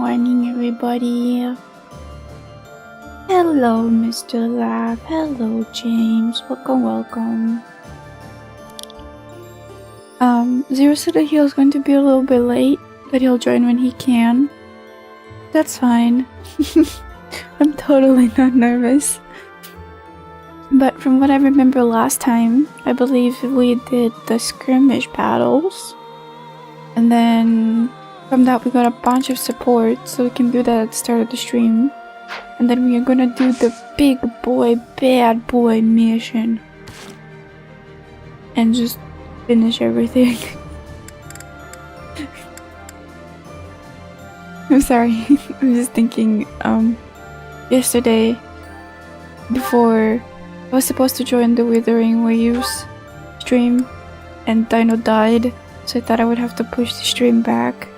morning, everybody. Hello, Mr. Lab. Hello, James. Welcome. Xero said that he was going to be a little bit late, but he'll join when he can. That's fine. I'm totally not nervous. But from what I remember last time, I believe we did the skirmish battles. And then from that we got a bunch of support, so we can do that at the start of the stream. And then we are gonna do the big boy, bad boy mission. And just finish everything. I'm sorry, I'm just thinking, yesterday, before I was supposed to join the Withering Waves stream, and Dino died, so I thought I would have to push the stream back.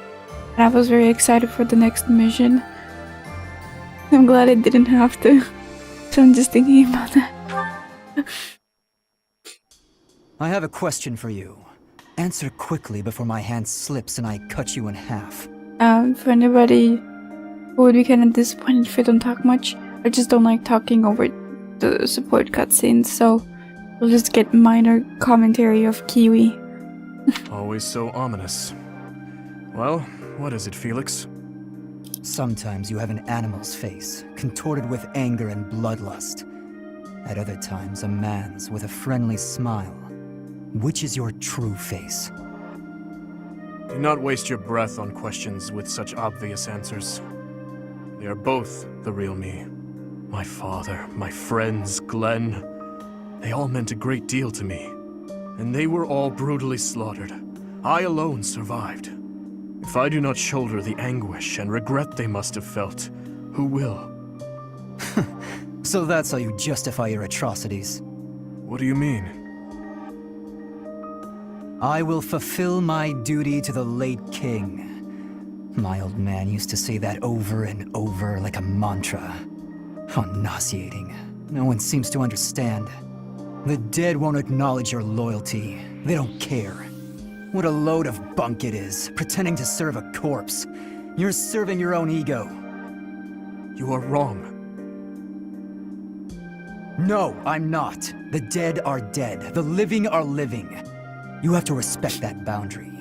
And I was very excited for the next mission. I'm glad I didn't have to, so I'm just thinking about that. I have a question for you. Answer quickly before my hand slips and I cut you in half. For anybody who would be kind of disappointed if I don't talk much, I just don't like talking over the support cutscenes, so we'll just get minor commentary of Kiwi. Always so ominous. Well, what is it, Felix? Sometimes you have an animal's face, contorted with anger and bloodlust. At other times, a man's with a friendly smile. Which is your true face? Do not waste your breath on questions with such obvious answers. They are both the real me. My father, my friends, Glenn. They all meant a great deal to me. And they were all brutally slaughtered. I alone survived. If I do not shoulder the anguish and regret they must have felt, who will? So that's how you justify your atrocities. What do you mean? I will fulfill my duty to the late king. My old man used to say that over and over like a mantra. How nauseating. No one seems to understand. The dead won't acknowledge your loyalty. They don't care. What a load of bunk it is, pretending to serve a corpse. You're serving your own ego. You are wrong. No, I'm not. The dead are dead. The living are living. You have to respect that boundary.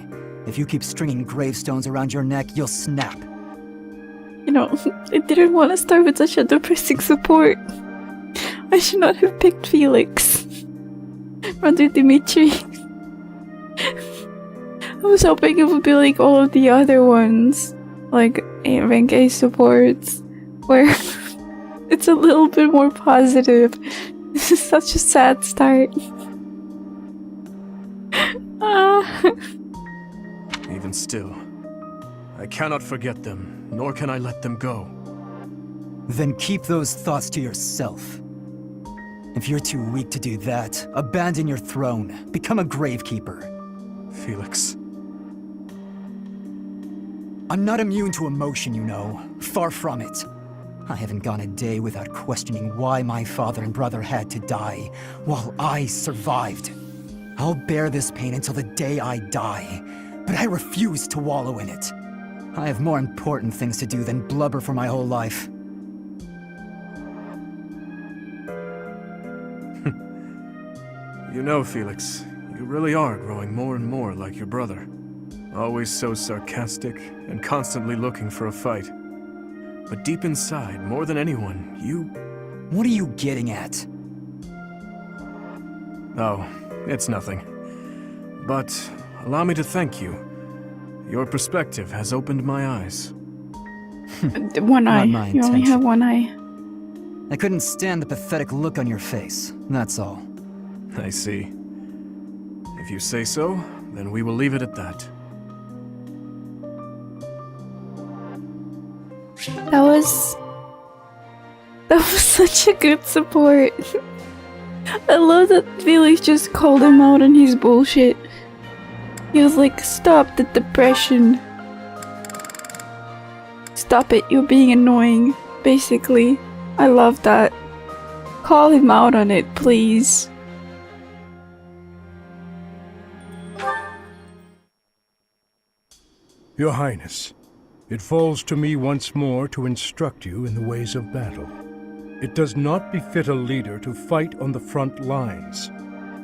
If you keep stringing gravestones around your neck, you'll snap. You know, I didn't want to start with such a depressing support. I should not have picked Felix. Rather Dimitri. I was hoping it would be like all of the other ones. Like rank A supports. Where it's a little bit more positive. This is such a sad start. Even still, I cannot forget them, nor can I let them go. Then keep those thoughts to yourself. If you're too weak to do that, abandon your throne. Become a gravekeeper. Felix. I'm not immune to emotion, you know. Far from it. I haven't gone a day without questioning why my father and brother had to die, while I survived. I'll bear this pain until the day I die, but I refuse to wallow in it. I have more important things to do than blubber for my whole life. You know, Felix, you really are growing more and more like your brother. Always so sarcastic and constantly looking for a fight. But deep inside, more than anyone, you... What are you getting at? Oh, it's nothing. But allow me to thank you. Your perspective has opened my eyes. One eye. Not my You only intention. have one eye. I couldn't stand the pathetic look on your face, that's all. I see. If you say so, then we will leave it at that. That was such a good support. I love that Felix just called him out on his bullshit. He was like, stop the depression. Stop it, you're being annoying, basically. I love that. Call him out on it, please. Your Highness, It falls to me once more to instruct you in the ways of battle. It does not befit a leader to fight on the front lines.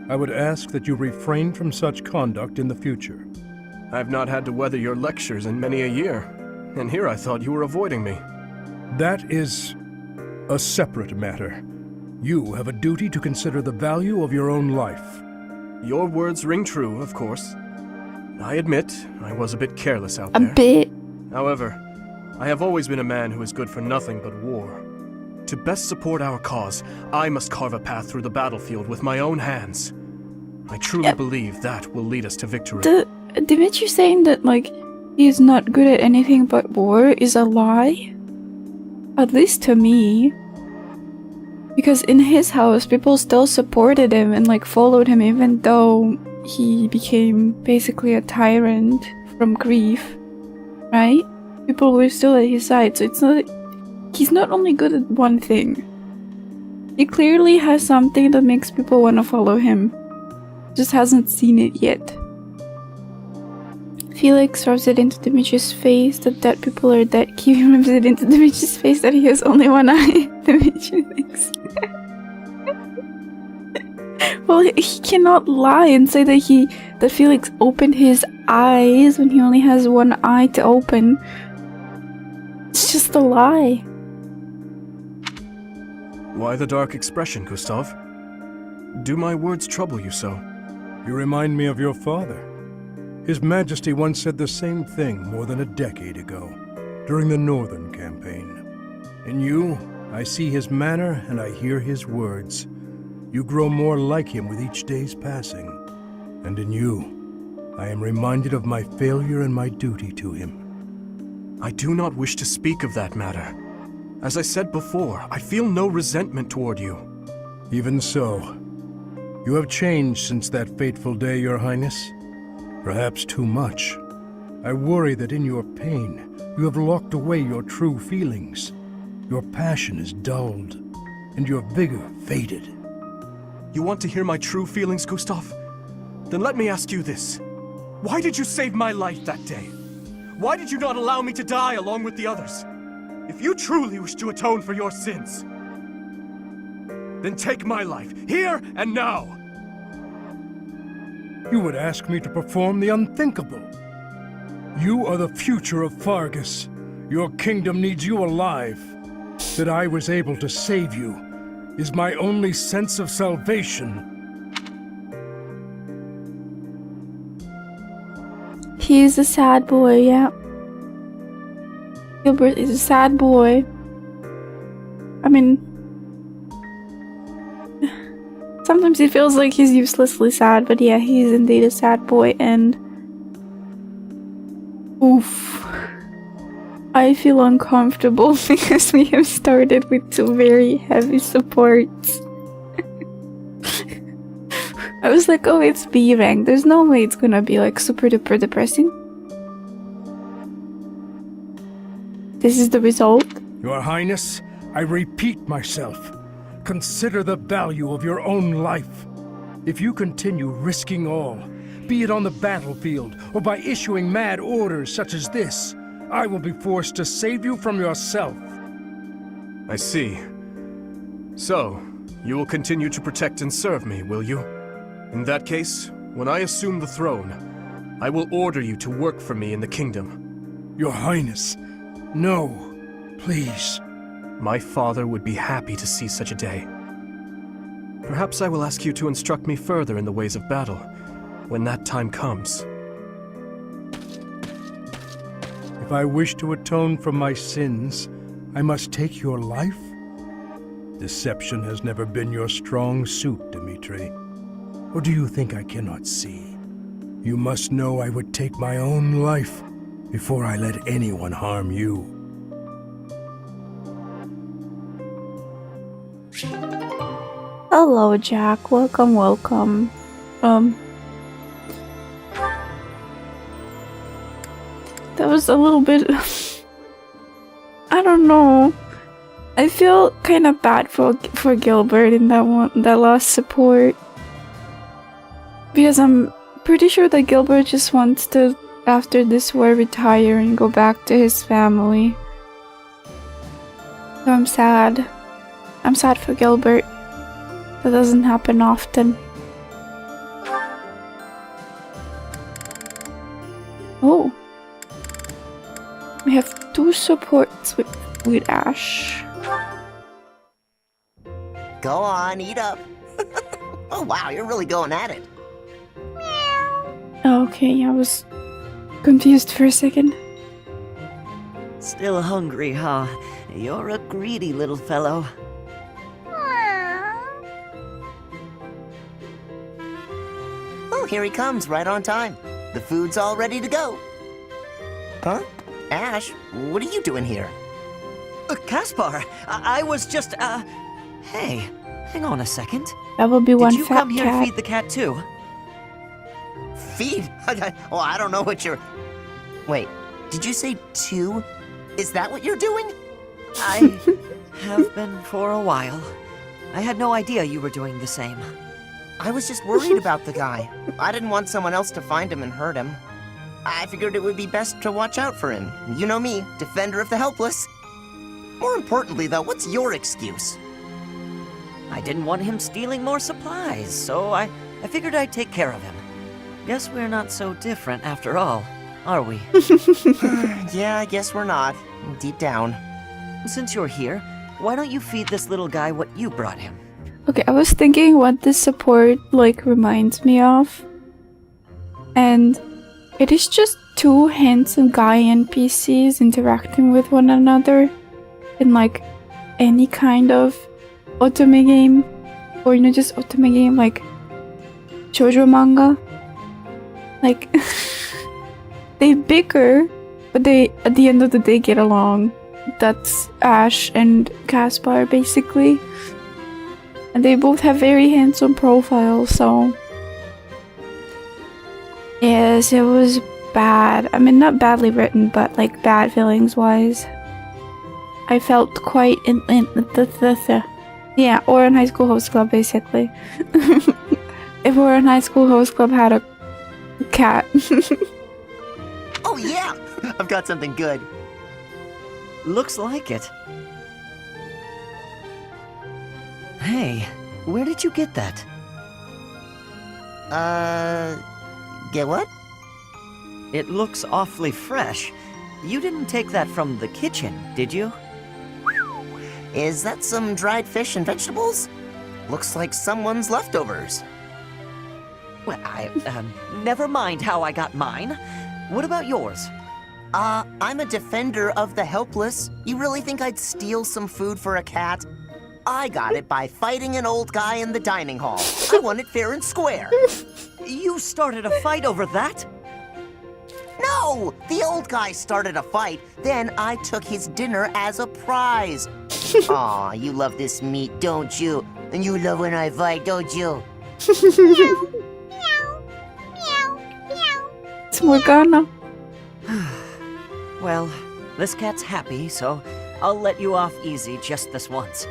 I would ask that you refrain from such conduct in the future. I have not had to weather your lectures in many a year, and here I thought you were avoiding me. That is a separate matter. You have a duty to consider the value of your own life. Your words ring true, of course. I admit, I was a bit careless out A there. bit. However, I have always been a man who is good for nothing but war. To best support our cause, I must carve a path through the battlefield with my own hands. I truly believe that will lead us to victory. Dimitri saying that, like, he's not good at anything but war is a lie. At least to me. Because in his house, people still supported him and, like, followed him even though he became basically a tyrant from grief. Right? People were still at his side, so it's not... He's not only good at one thing. He clearly has something that makes people want to follow him. Just hasn't seen it yet. Felix rubs it into Dimitri's face that dead people are dead. Kiwi rubs it into Dimitri's face that he has only one eye. Dimitri thinks. Well, he cannot lie and say that Felix opened his eyes when he only has one eye to open. It's just a lie. Why the dark expression, Gustav? Do my words trouble you so? You remind me of your father. His Majesty once said the same thing more than a decade ago, during the Northern Campaign. In you, I see his manner and I hear his words. You grow more like him with each day's passing. And in you, I am reminded of my failure and my duty to him. I do not wish to speak of that matter. As I said before, I feel no resentment toward you. Even so, you have changed since that fateful day, Your Highness. Perhaps too much. I worry that in your pain, you have locked away your true feelings. Your passion is dulled, and your vigor faded. You want to hear my true feelings, Gustav? Then let me ask you this. Why did you save my life that day? Why did you not allow me to die along with the others? If you truly wish to atone for your sins, then take my life, here and now! You would ask me to perform the unthinkable. You are the future of Fargus. Your kingdom needs you alive. That I was able to save you is my only sense of salvation. He's a sad boy, yeah. Gilbert is a sad boy. I mean... Sometimes it feels like he's uselessly sad, but yeah, he's indeed a sad boy, and... Oof. I feel uncomfortable because we have started with two very heavy supports. I was like, oh, it's B rank. There's no way it's gonna be like super duper depressing. This is the result. Your Highness, I repeat myself. Consider the value of your own life. If you continue risking all, be it on the battlefield or by issuing mad orders such as this, I will be forced to save you from yourself. I see. So, you will continue to protect and serve me, will you? In that case, when I assume the throne, I will order you to work for me in the kingdom. Your Highness, no, please. My father would be happy to see such a day. Perhaps I will ask you to instruct me further in the ways of battle, when that time comes. If I wish to atone for my sins, I must take your life? Deception has never been your strong suit, Dimitri. Or do you think I cannot see? You must know I would take my own life before I let anyone harm you. Hello, Jack. Welcome, welcome. That was a little bit... I don't know. I feel kind of bad for Gilbert in that last support. Because I'm pretty sure that Gilbert just wants to after this war retire and go back to his family. So I'm sad. I'm sad for Gilbert. That doesn't happen often. Oh. We have 2 supports with Ash. Go on, eat up. Oh wow, you're really going at it. Okay, I was confused for a second. Still hungry, huh? You're a greedy little fellow. Oh, here he comes, right on time. The food's all ready to go. Huh? Ash, what are you doing here? Caspar, I was just, Hey, hang on a second. That will be one Did you fat come here to cat. feed the cat too? Feed? Well, I don't know what you're... Wait, did you say 2? Is that what you're doing? I have been for a while. I had no idea you were doing the same. I was just worried about the guy. I didn't want someone else to find him and hurt him. I figured it would be best to watch out for him. You know me, defender of the helpless. More importantly, though, what's your excuse? I didn't want him stealing more supplies, so I figured I'd take care of him. Guess we're not so different after all, are we? Yeah, I guess we're not. Deep down. Since you're here, why don't you feed this little guy what you brought him? Okay, I was thinking what this support reminds me of. And it is just 2 handsome guy NPCs interacting with one another in any kind of otome game. Or just otome game, shoujo manga. They bicker, but they at the end of the day get along. That's Ash and Caspar basically. And they both have very handsome profiles, so... Yes, it was bad. I mean, not badly written, but bad feelings-wise. I felt quite yeah, Ouran High School Host Club, basically. If Ouran High School Host Club had a cat. Oh yeah! I've got something good. Looks like it. Hey, where did you get that? Get what? It looks awfully fresh. You didn't take that from the kitchen, did you? Is that some dried fish and vegetables? Looks like someone's leftovers. Well, never mind how I got mine. What about yours? I'm a defender of the helpless. You really think I'd steal some food for a cat? I got it by fighting an old guy in the dining hall. I won it fair and square. You started a fight over that? No! The old guy started a fight, then I took his dinner as a prize. Aw, you love this meat, don't you? And you love when I fight, don't you? It's Morgana. Well, this cat's happy, so I'll let you off easy just this once.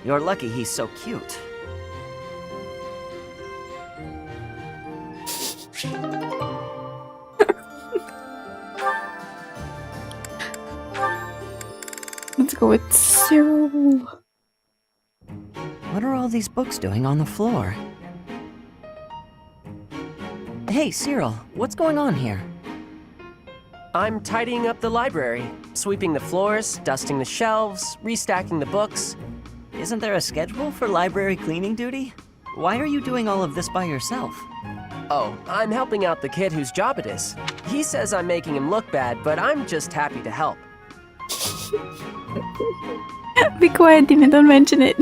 You're lucky he's so cute. Let's go with Xero. What are all these books doing on the floor? Hey, Cyril, what's going on here? I'm tidying up the library, sweeping the floors, dusting the shelves, restacking the books. Isn't there a schedule for library cleaning duty? Why are you doing all of this by yourself? Oh, I'm helping out the kid whose job it is. He says I'm making him look bad, but I'm just happy to help. Be quiet, Demon, don't mention it.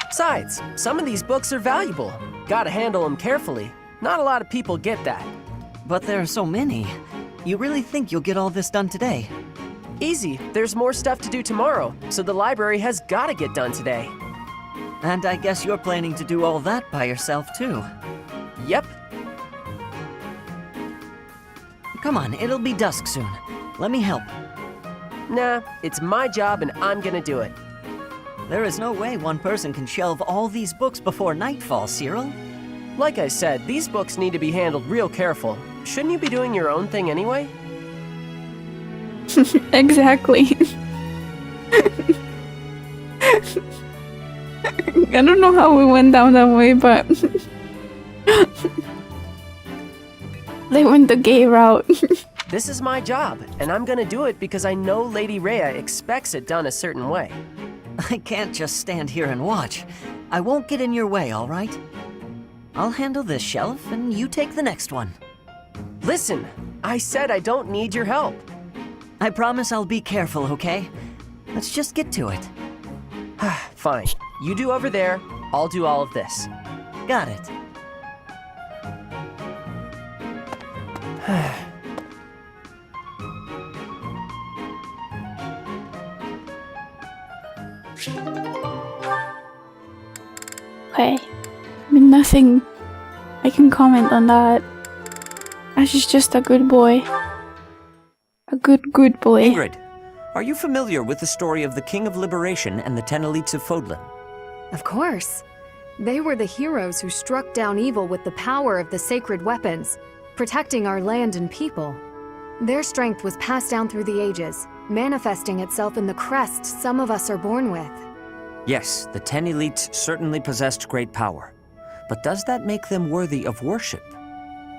Besides, some of these books are valuable. Gotta handle them carefully. Not a lot of people get that. But there are so many. You really think you'll get all this done today? Easy, there's more stuff to do tomorrow, so the library has gotta get done today. And I guess you're planning to do all that by yourself, too. Yep. Come on, it'll be dusk soon. Let me help. Nah, it's my job and I'm gonna do it. There is no way one person can shelve all these books before nightfall, Cyril. Like I said, these books need to be handled real careful. shouldn't you be doing your own thing anyway? Exactly. I don't know how we went down that way, but they went the gay route. This is my job, and I'm gonna do it because I know Lady Rhea expects it done a certain way. I can't just stand here and watch. I won't get in your way, all right? I'll handle this shelf, and you take the next one. Listen, I said I don't need your help. I promise I'll be careful, okay? Let's just get to it. Fine. You do over there, I'll do all of this. Got it. Okay. I mean, nothing I can comment on that. Ash is just a good boy. A good boy. Ingrid, are you familiar with the story of the King of Liberation and the 10 elites of Fodlan? Of course. They were the heroes who struck down evil with the power of the sacred weapons, protecting our land and people. Their strength was passed down through the ages, manifesting itself in the crest some of us are born with. Yes, the 10 elites certainly possessed great power. But does that make them worthy of worship?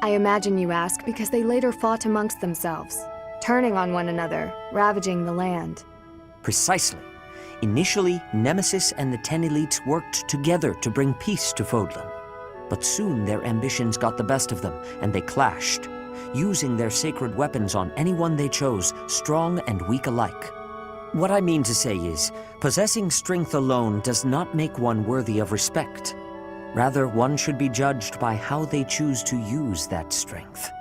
I imagine you ask because they later fought amongst themselves, turning on one another, ravaging the land. Precisely. Initially, Nemesis and the 10 elites worked together to bring peace to Fodlan. But soon their ambitions got the best of them, and they clashed, using their sacred weapons on anyone they chose, strong and weak alike. What I mean to say is, possessing strength alone does not make one worthy of respect. Rather, one should be judged by how they choose to use that strength.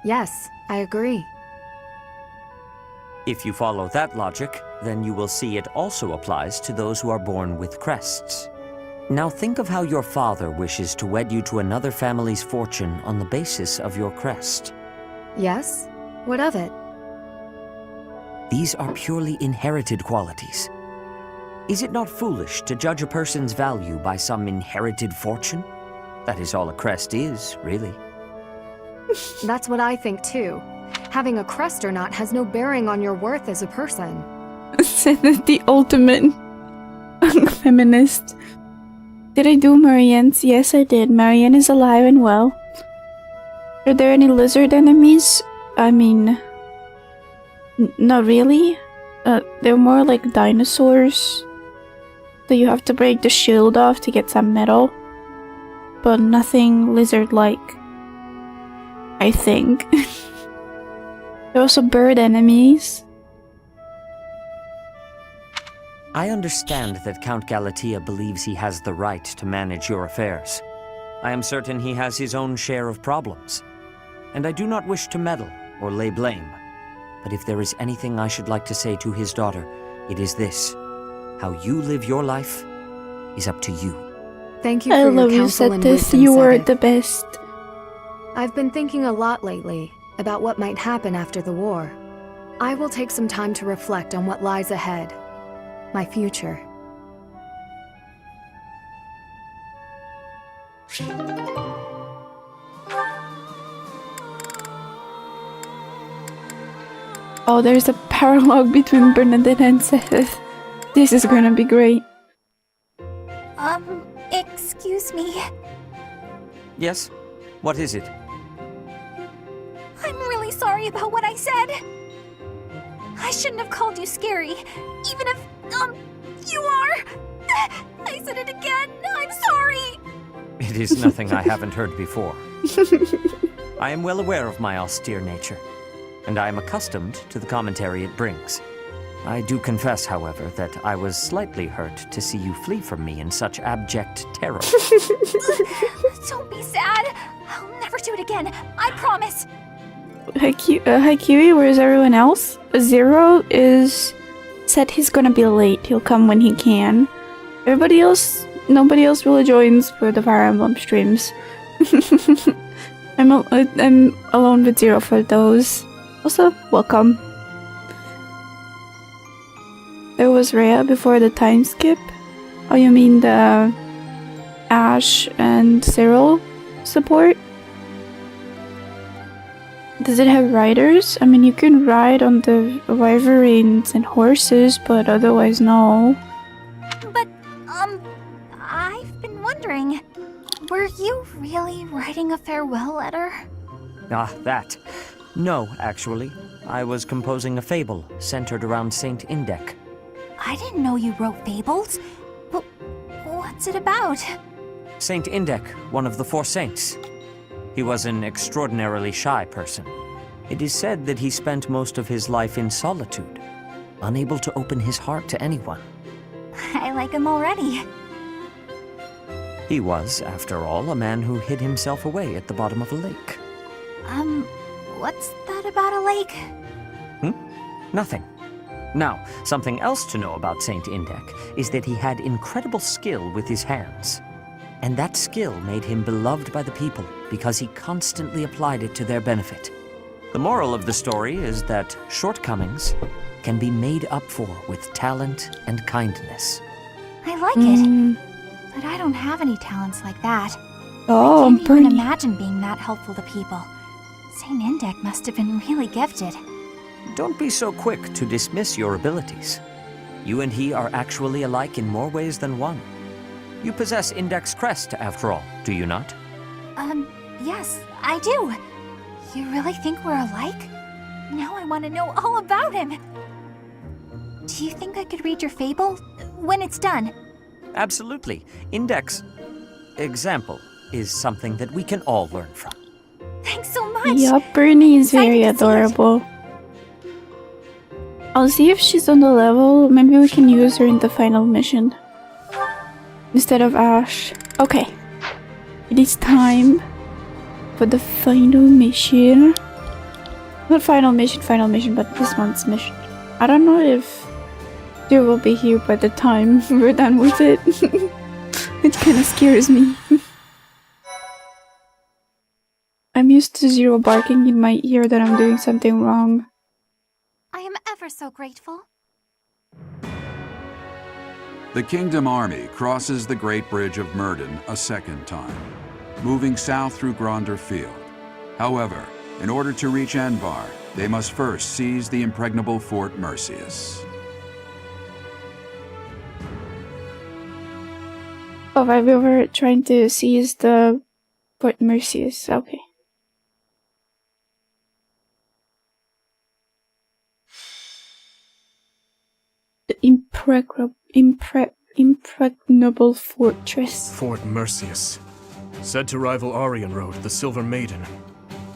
Yes, I agree. If you follow that logic, then you will see it also applies to those who are born with crests. Now think of how your father wishes to wed you to another family's fortune on the basis of your crest. Yes? What of it? These are purely inherited qualities. Is it not foolish to judge a person's value by some inherited fortune? That is all a crest is, really. That's what I think too. Having a crest or not has no bearing on your worth as a person. Said that the ultimate feminist. Did I do Marianne's? Yes, I did. Marianne is alive and well. Are there any lizard enemies? I mean, not really. They're more like dinosaurs. So you have to break the shield off to get some metal. But nothing lizard-like. I think. There are also bird enemies. I understand that Count Galatea believes he has the right to manage your affairs. I am certain he has his own share of problems. And I do not wish to meddle or lay blame. But if there is anything I should like to say to his daughter, it is this. How you live your life is up to you. Thank you for I your love you, counsel and Cetus. wisdom, You were Seven. the best. I've been thinking a lot lately about what might happen after the war. I will take some time to reflect on what lies ahead. My future. Oh, there's a parallel between Bernadette and Seth. This is gonna be great. Excuse me. Yes? What is it? I'm really sorry about what I said. I shouldn't have called you scary, even if, you are. I said it again. I'm sorry. It is nothing I haven't heard before. I am well aware of my austere nature, and I am accustomed to the commentary it brings. I do confess, however, that I was slightly hurt to see you flee from me in such abject terror. Don't be sad. I'll never do it again. I promise. Haikiri, where's everyone else? Xero said he's gonna be late. He'll come when he can. Everybody else, nobody else really joins for the Fire Emblem streams. I'm alone with Xero for those. Also, welcome. There was Rhea before the time skip. Oh, you mean the Ash and Cyril support? Does it have riders? I mean, you can ride on the wyverns and horses, but otherwise no. But, I've been wondering, were you really writing a farewell letter? Ah, that. No, actually. I was composing a fable centered around Saint Indec. I didn't know you wrote fables. But what's it about? Saint Indec, one of the four saints. He was an extraordinarily shy person. It is said that he spent most of his life in solitude, unable to open his heart to anyone. I like him already. He was, after all, a man who hid himself away at the bottom of a lake. What's that about a lake? Nothing. Now, something else to know about Saint Indec is that he had incredible skill with his hands. And that skill made him beloved by the people because he constantly applied it to their benefit. The moral of the story is that shortcomings can be made up for with talent and kindness. I like it. But I don't have any talents like that. Oh, I can't even Bernie. imagine being that helpful to people. Saint Indec must have been really gifted. Don't be so quick to dismiss your abilities. You and he are actually alike in more ways than one. You possess Indec's crest, after all, do you not? Yes, I do. You really think we're alike? Now I want to know all about him. Do you think I could read your fable when it's done? Absolutely. Indec's example is something that we can all learn from. Thanks so much. Yup, Bernie is very Excited to see it. adorable. I'll see if she's on the level. Maybe we can use her in the final mission instead of Ash. Okay, it is time for the final mission. Not final mission, but this month's mission. I don't know if they will be here by the time we're done with it. It kind of scares me. I'm used to Xero barking in my ear that I'm doing something wrong. I am ever so grateful. The Kingdom Army crosses the Great Bridge of Myrden a second time, moving south through Gronder Field. However, in order to reach Anbar, they must first seize the impregnable Fort Mercius. Oh, right, we were trying to seize the Fort Mercius. Okay. The impregnable fortress. Fort Mercius. Said to rival Aryan Road, the Silver Maiden.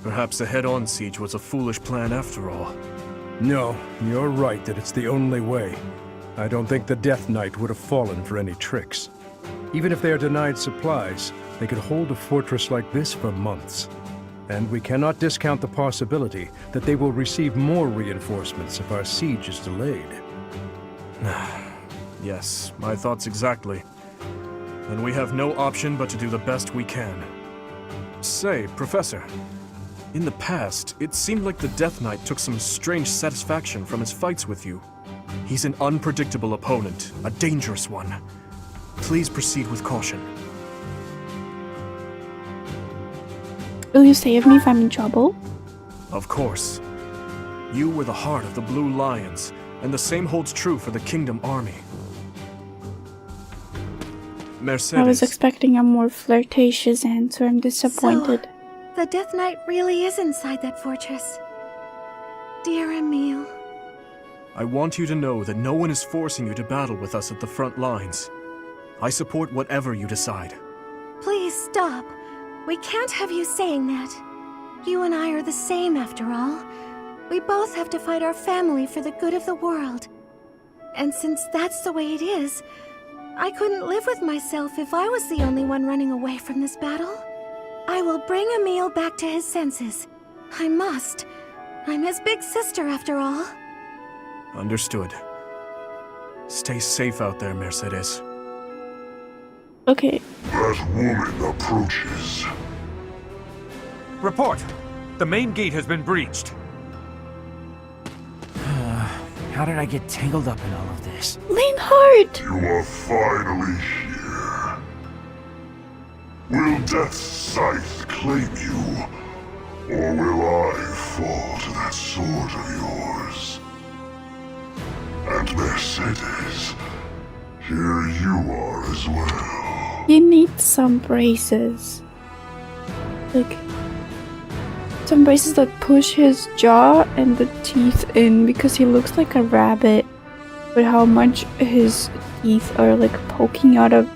Perhaps a head-on siege was a foolish plan after all. No, you're right that it's the only way. I don't think the Death Knight would have fallen for any tricks. Even if they are denied supplies, they could hold a fortress like this for months. And we cannot discount the possibility that they will receive more reinforcements if our siege is delayed. Yes, my thoughts exactly. And we have no option but to do the best we can. Say, Professor, in the past, it seemed like the Death Knight took some strange satisfaction from his fights with you. He's an unpredictable opponent, a dangerous one. Please proceed with caution. Will you save me if I'm in trouble? Of course. You were the heart of the Blue Lions, and the same holds true for the Kingdom Army. Mercedes. I was expecting a more flirtatious answer. I'm disappointed. The Death Knight really is inside that fortress. Dear Emile. I want you to know that no one is forcing you to battle with us at the front lines. I support whatever you decide. Please stop. We can't have you saying that. You and I are the same after all. We both have to fight our family for the good of the world. And since that's the way it is, I couldn't live with myself if I was the only one running away from this battle. I will bring Emile back to his senses. I must. I'm his big sister after all. Understood. Stay safe out there, Mercedes. Okay. That woman approaches. Report! The main gate has been breached. How did I get tangled up in all of this? Lean hard! You are finally here. Will Death's scythe claim you? Or will I fall to that sword of yours? And Mercedes, here you are as well. He needs some braces. Like, some braces that push his jaw and the teeth in, because he looks like a rabbit with how much his teeth are like poking out of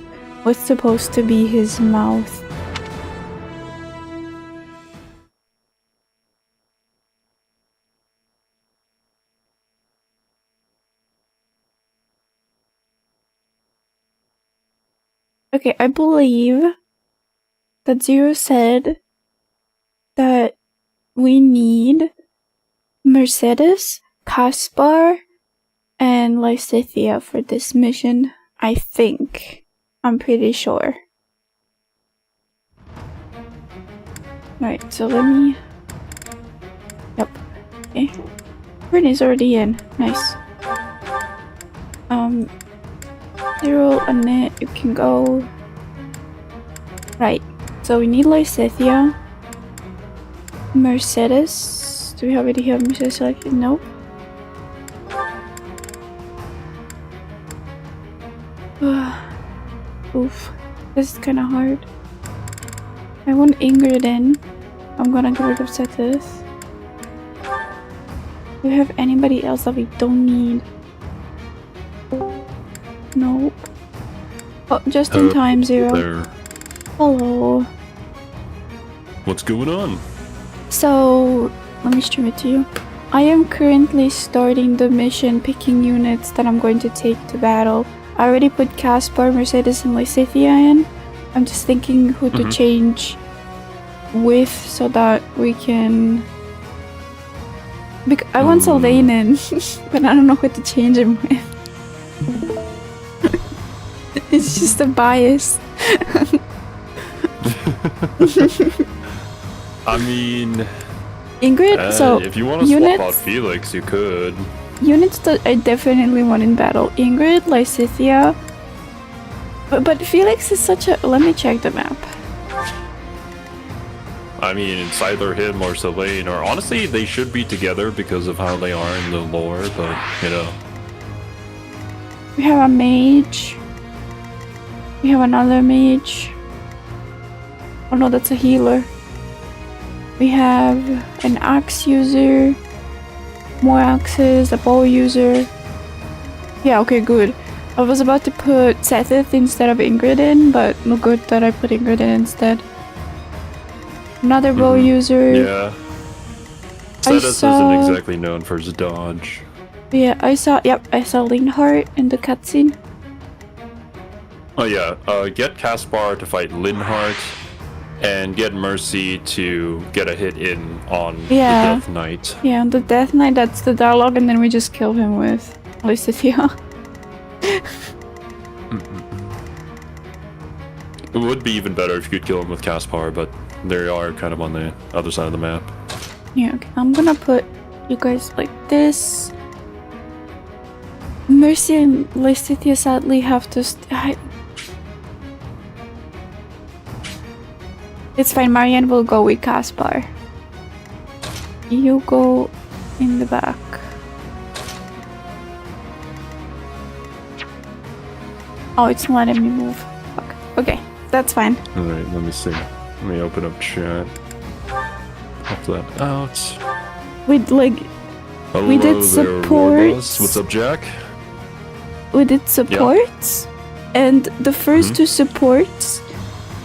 what's supposed to be his mouth. Okay, I believe that Xero said that we need Mercedes, Caspar, and Lysithea for this mission. I think. I'm pretty sure. Right, so let me... Yep. Okay. Brittany's already in. Nice. Xero, Annette, you can go. Right. So we need Lysithea. Mercedes. Do we already have Mercedes selected? Nope. Oof. This is kinda hard. I want Ingrid in. I'm gonna get rid of Sethis. Do we have anybody else that we don't need? Nope. Oh, just in time, Xero. There. Hello. What's going on? So, let me stream it to you. I am currently starting the mission, picking units that I'm going to take to battle. I already put Caspar, Mercedes, and Lysithea in. I'm just thinking who to change with so that we can... I want Sylvain in, but I don't know who to change him with. It's just a bias. I mean... Ingrid, so if you want to swap out Felix, you could. Units that I definitely want in battle. Ingrid, Lysithea. But Felix is such a... Let me check the map. I mean, it's either him or Sylvain, or honestly, they should be together because of how they are in the lore, but, you know. We have a mage. We have another mage. Oh no, that's a healer. We have an axe user. More axes, a bow user. Yeah, okay, good. I was about to put Sethith instead of Ingrid in, but no good that I put Ingrid in instead. Another bow user. Yeah. Sethith isn't exactly known for his dodge. Yeah, I saw Linhardt in the cutscene. Oh yeah, get Caspar to fight Linhardt, and get Mercy to get a hit in on the Death Knight. Yeah, on the Death Knight, that's the dialogue, and then we just kill him with Lysithea. It would be even better if you could kill him with Caspar, but they are kind of on the other side of the map. Yeah, okay. I'm gonna put you guys like this. Mercy and Lysithea sadly have to It's fine, Marianne will go with Caspar. You go in the back. Oh, it's not letting me move. Fuck. Okay, that's fine. Alright, let me see. Let me open up chat. Pop that out. We did support. What's up, Jack? We did supports, and the first two supports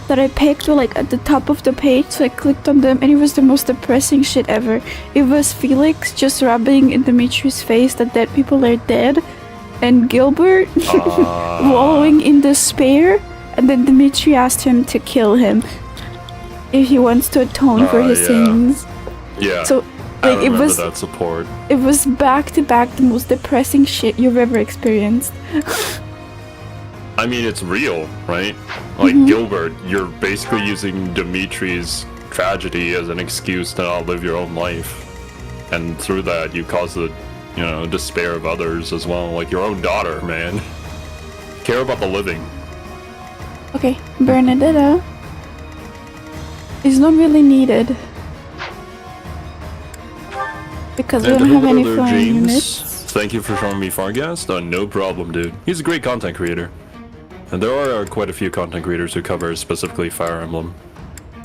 that I picked were like at the top of the page, so I clicked on them, and it was the most depressing shit ever. It was Felix just rubbing in Dimitri's face that dead people are dead, and Gilbert wallowing in despair, and then Dimitri asked him to kill him if he wants to atone for his sins. Yeah. So like it was that support. It was back to back the most depressing shit you've ever experienced. I mean, it's real, right? Like Gilbert, you're basically using Dimitri's tragedy as an excuse to not live your own life, and through that you cause the, despair of others as well. Like your own daughter, man. Care about the living. Okay, Bernadetta is not really needed. Because we And don't have hello any there, flying James. units. Thank you for showing me Farghast. No problem, dude. He's a great content creator. And there are quite a few content creators who cover specifically Fire Emblem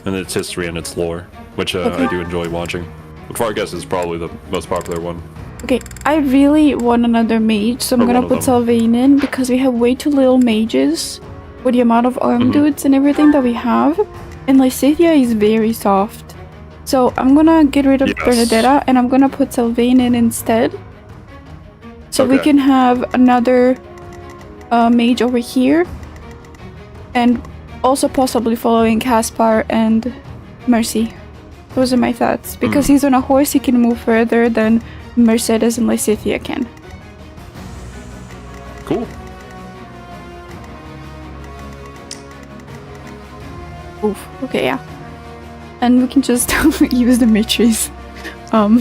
and its history and its lore, which I do enjoy watching. But Farghast is probably the most popular one. Okay, I really want another mage, so I'm gonna put Sylvain in because we have way too little mages with the amount of arm dudes and everything that we have. And Lysithea is very soft. So I'm gonna get rid of Bernadetta and I'm gonna put Sylvain in instead. So we can have another mage over here. And also possibly following Caspar and Mercy. Those are my thoughts. Because he's on a horse, he can move further than Mercedes and Lysithea can. Cool. Oof, okay, yeah. And we can just use Dimitri's. And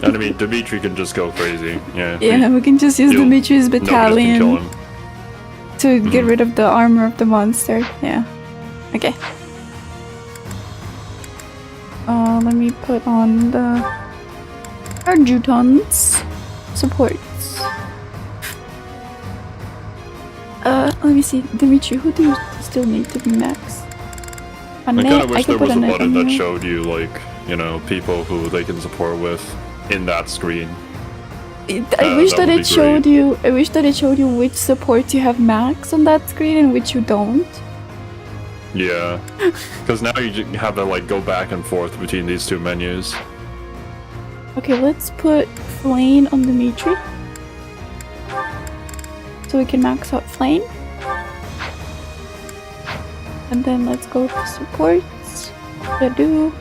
I mean, Dimitri can just go crazy. Yeah. Yeah, we can just use Dimitri's battalion kill him. to get rid of the armor of the monster. Yeah. Okay. Let me put on the adjutants. Supports. Let me see. Dimitri, who do you still need to be max? I kind of wish there was a button that showed you, like, you know, people who they can support with in that screen. I wish that it showed you. I wish that it showed you which supports you have max on that screen and which you don't. Yeah, because now you have to like go back and forth between these two menus. Okay, let's put Flame on Dimitri, so we can max out Flame. And then let's go to supports. Yadu.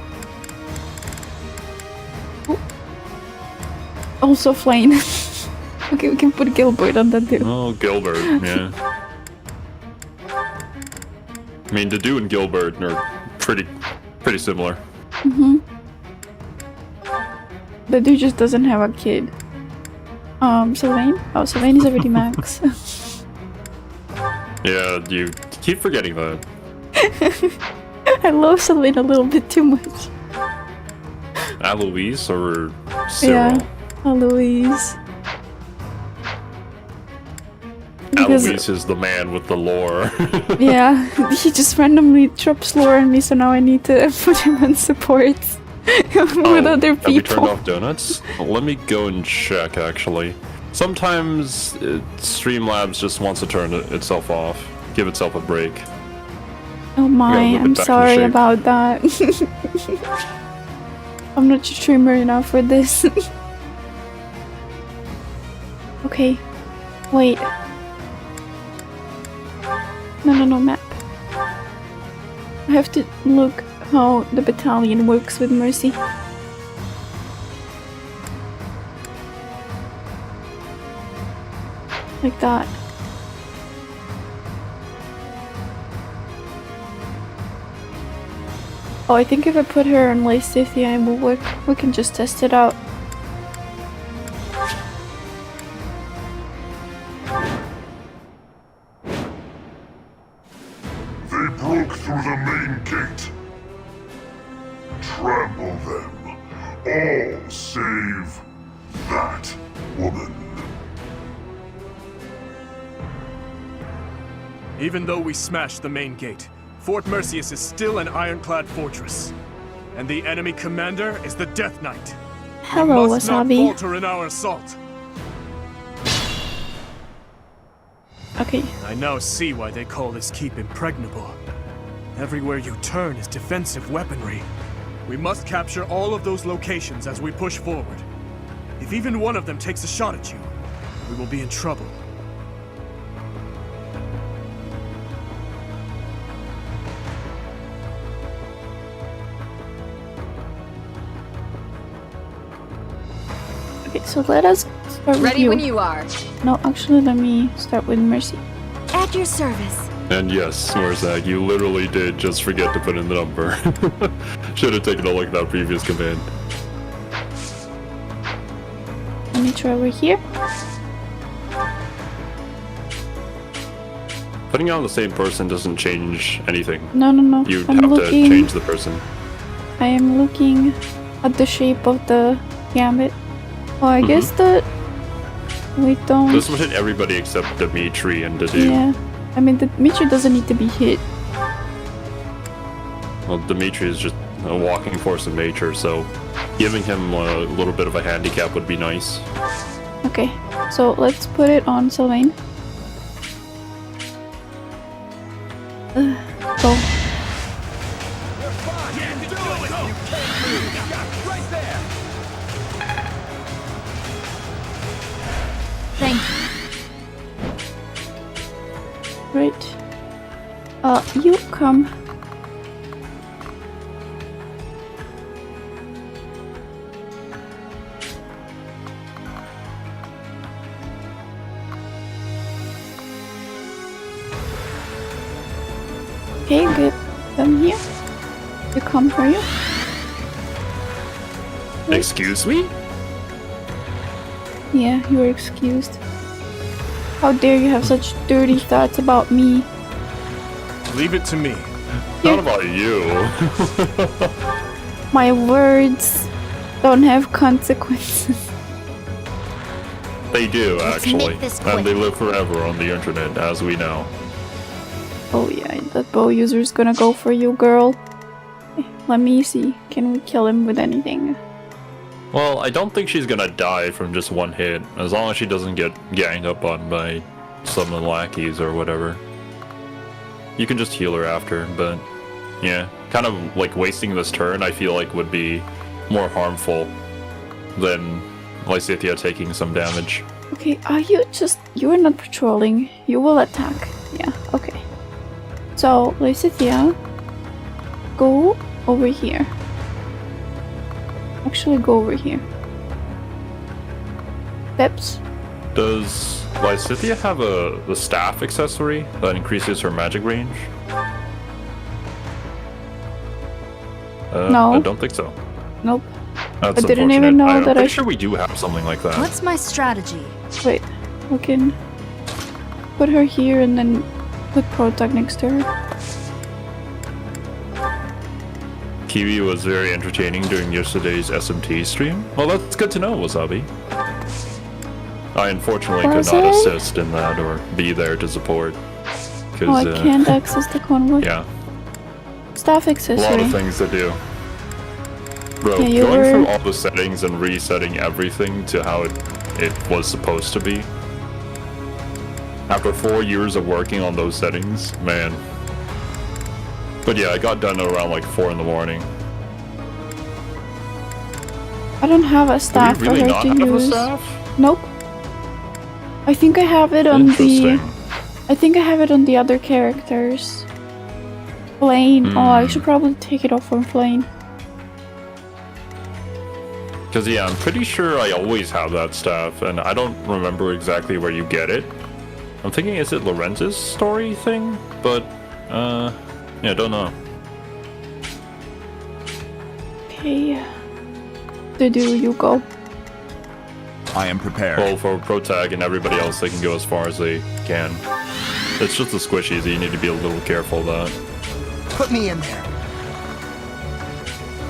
Also Flame. Okay, we can put Gilbert on that too. Oh, Gilbert, yeah. I mean, Dadu and Gilbert are pretty similar. Dadu just doesn't have a kid. Sylvain? Oh, Sylvain is already max. Yeah, you keep forgetting that. I love Sylvain a little bit too much. Aloise or Cyril? Yeah, Aloise. Aloise is the man with the lore. Yeah, he just randomly drops lore on me, so now I need to put him on supports with other people. Have you turned off donuts? Let me go and check, actually. Sometimes Streamlabs just wants to turn itself off, give itself a break. Oh my, I'm sorry about that. I'm not a streamer enough for this. Okay, wait. No, map. I have to look how the battalion works with Mercy. Like that. Oh, I think if I put her on Lysithea, it will work. We can just test it out. They broke through the main gate. Trample them. All save that woman. Even though we smashed the main gate, Fort Merceus is still an ironclad fortress. And the enemy commander is the Death Knight. Hello, we must not Wasabi. falter in our assault. Okay. I now see why they call this keep impregnable. Everywhere you turn is defensive weaponry. We must capture all of those locations as we push forward. If even one of them takes a shot at you, we will be in trouble. Okay, so let us start with Ready you. when you are. No, actually, let me start with Mercy. At your service. And yes, Smorzak, you literally did just forget to put in the number. Should have taken a look at that previous command. Let me try over here. Putting on the same person doesn't change anything. No. You'd I'm have looking. to change the person. I am looking. at the shape of the gambit. Oh, I guess that we don't. This would hit everybody except Dimitri and Didu. Yeah, I mean, Dimitri doesn't need to be hit. Well, Dimitri is just a walking force of nature, so giving him a little bit of a handicap would be nice. Okay, so let's put it on Sylvain. Go. Thank you. Right. You come. Okay, get them here. You come for you. Excuse me? Yeah, you are excused. How dare you have such dirty thoughts about me? Leave it to me. Not about you. My words don't have consequences. They do, Let's actually. make this And quick. they live forever on the internet, as we know. Oh yeah, that bow user's gonna go for you, girl. Let me see. Can we kill him with anything? Well, I don't think she's gonna die from just one hit, as long as she doesn't get ganged up on by some of the lackeys or whatever. You can just heal her after, but yeah, kind of like wasting this turn I feel like would be more harmful than Lysithea taking some damage. Okay, you are not patrolling. You will attack. Yeah, okay. So, Lysithea, go over here. Actually, go over here. Peps. Does Lysithea have the staff accessory that increases her magic range? No. I don't think so. Nope. That's I didn't even know I'm that pretty I sure we do have something like that. What's my strategy? Wait, we can put her here and then put Protag next to her. Kiwi was very entertaining during yesterday's SMT stream. Well, that's good to know, Wasabi. I unfortunately could Was not I? assist in that or be there to support. Oh, I can't access the convoy. Yeah, Staff a accessory. lot of things to do. Bro, Yeah, you going were- through all the settings and resetting everything to how it was supposed to be. After 4 years of working on those settings, man. But yeah, I got done around like 4 in the morning. I don't have a staff Do we really for her not to have a use. staff? Nope. I think I have it on the. Interesting. I think I have it on the other characters. Flame. Oh, I should probably take it off from Flame. Because yeah, I'm pretty sure I always have that staff, and I don't remember exactly where you get it. I'm thinking, is it Lorenz's story thing? But, yeah, I don't know. Okay. Dudu, you go. I am prepared. Well, for Protag and everybody else, they can go as far as they can. It's just the squishies that you need to be a little careful of that. Put me in there.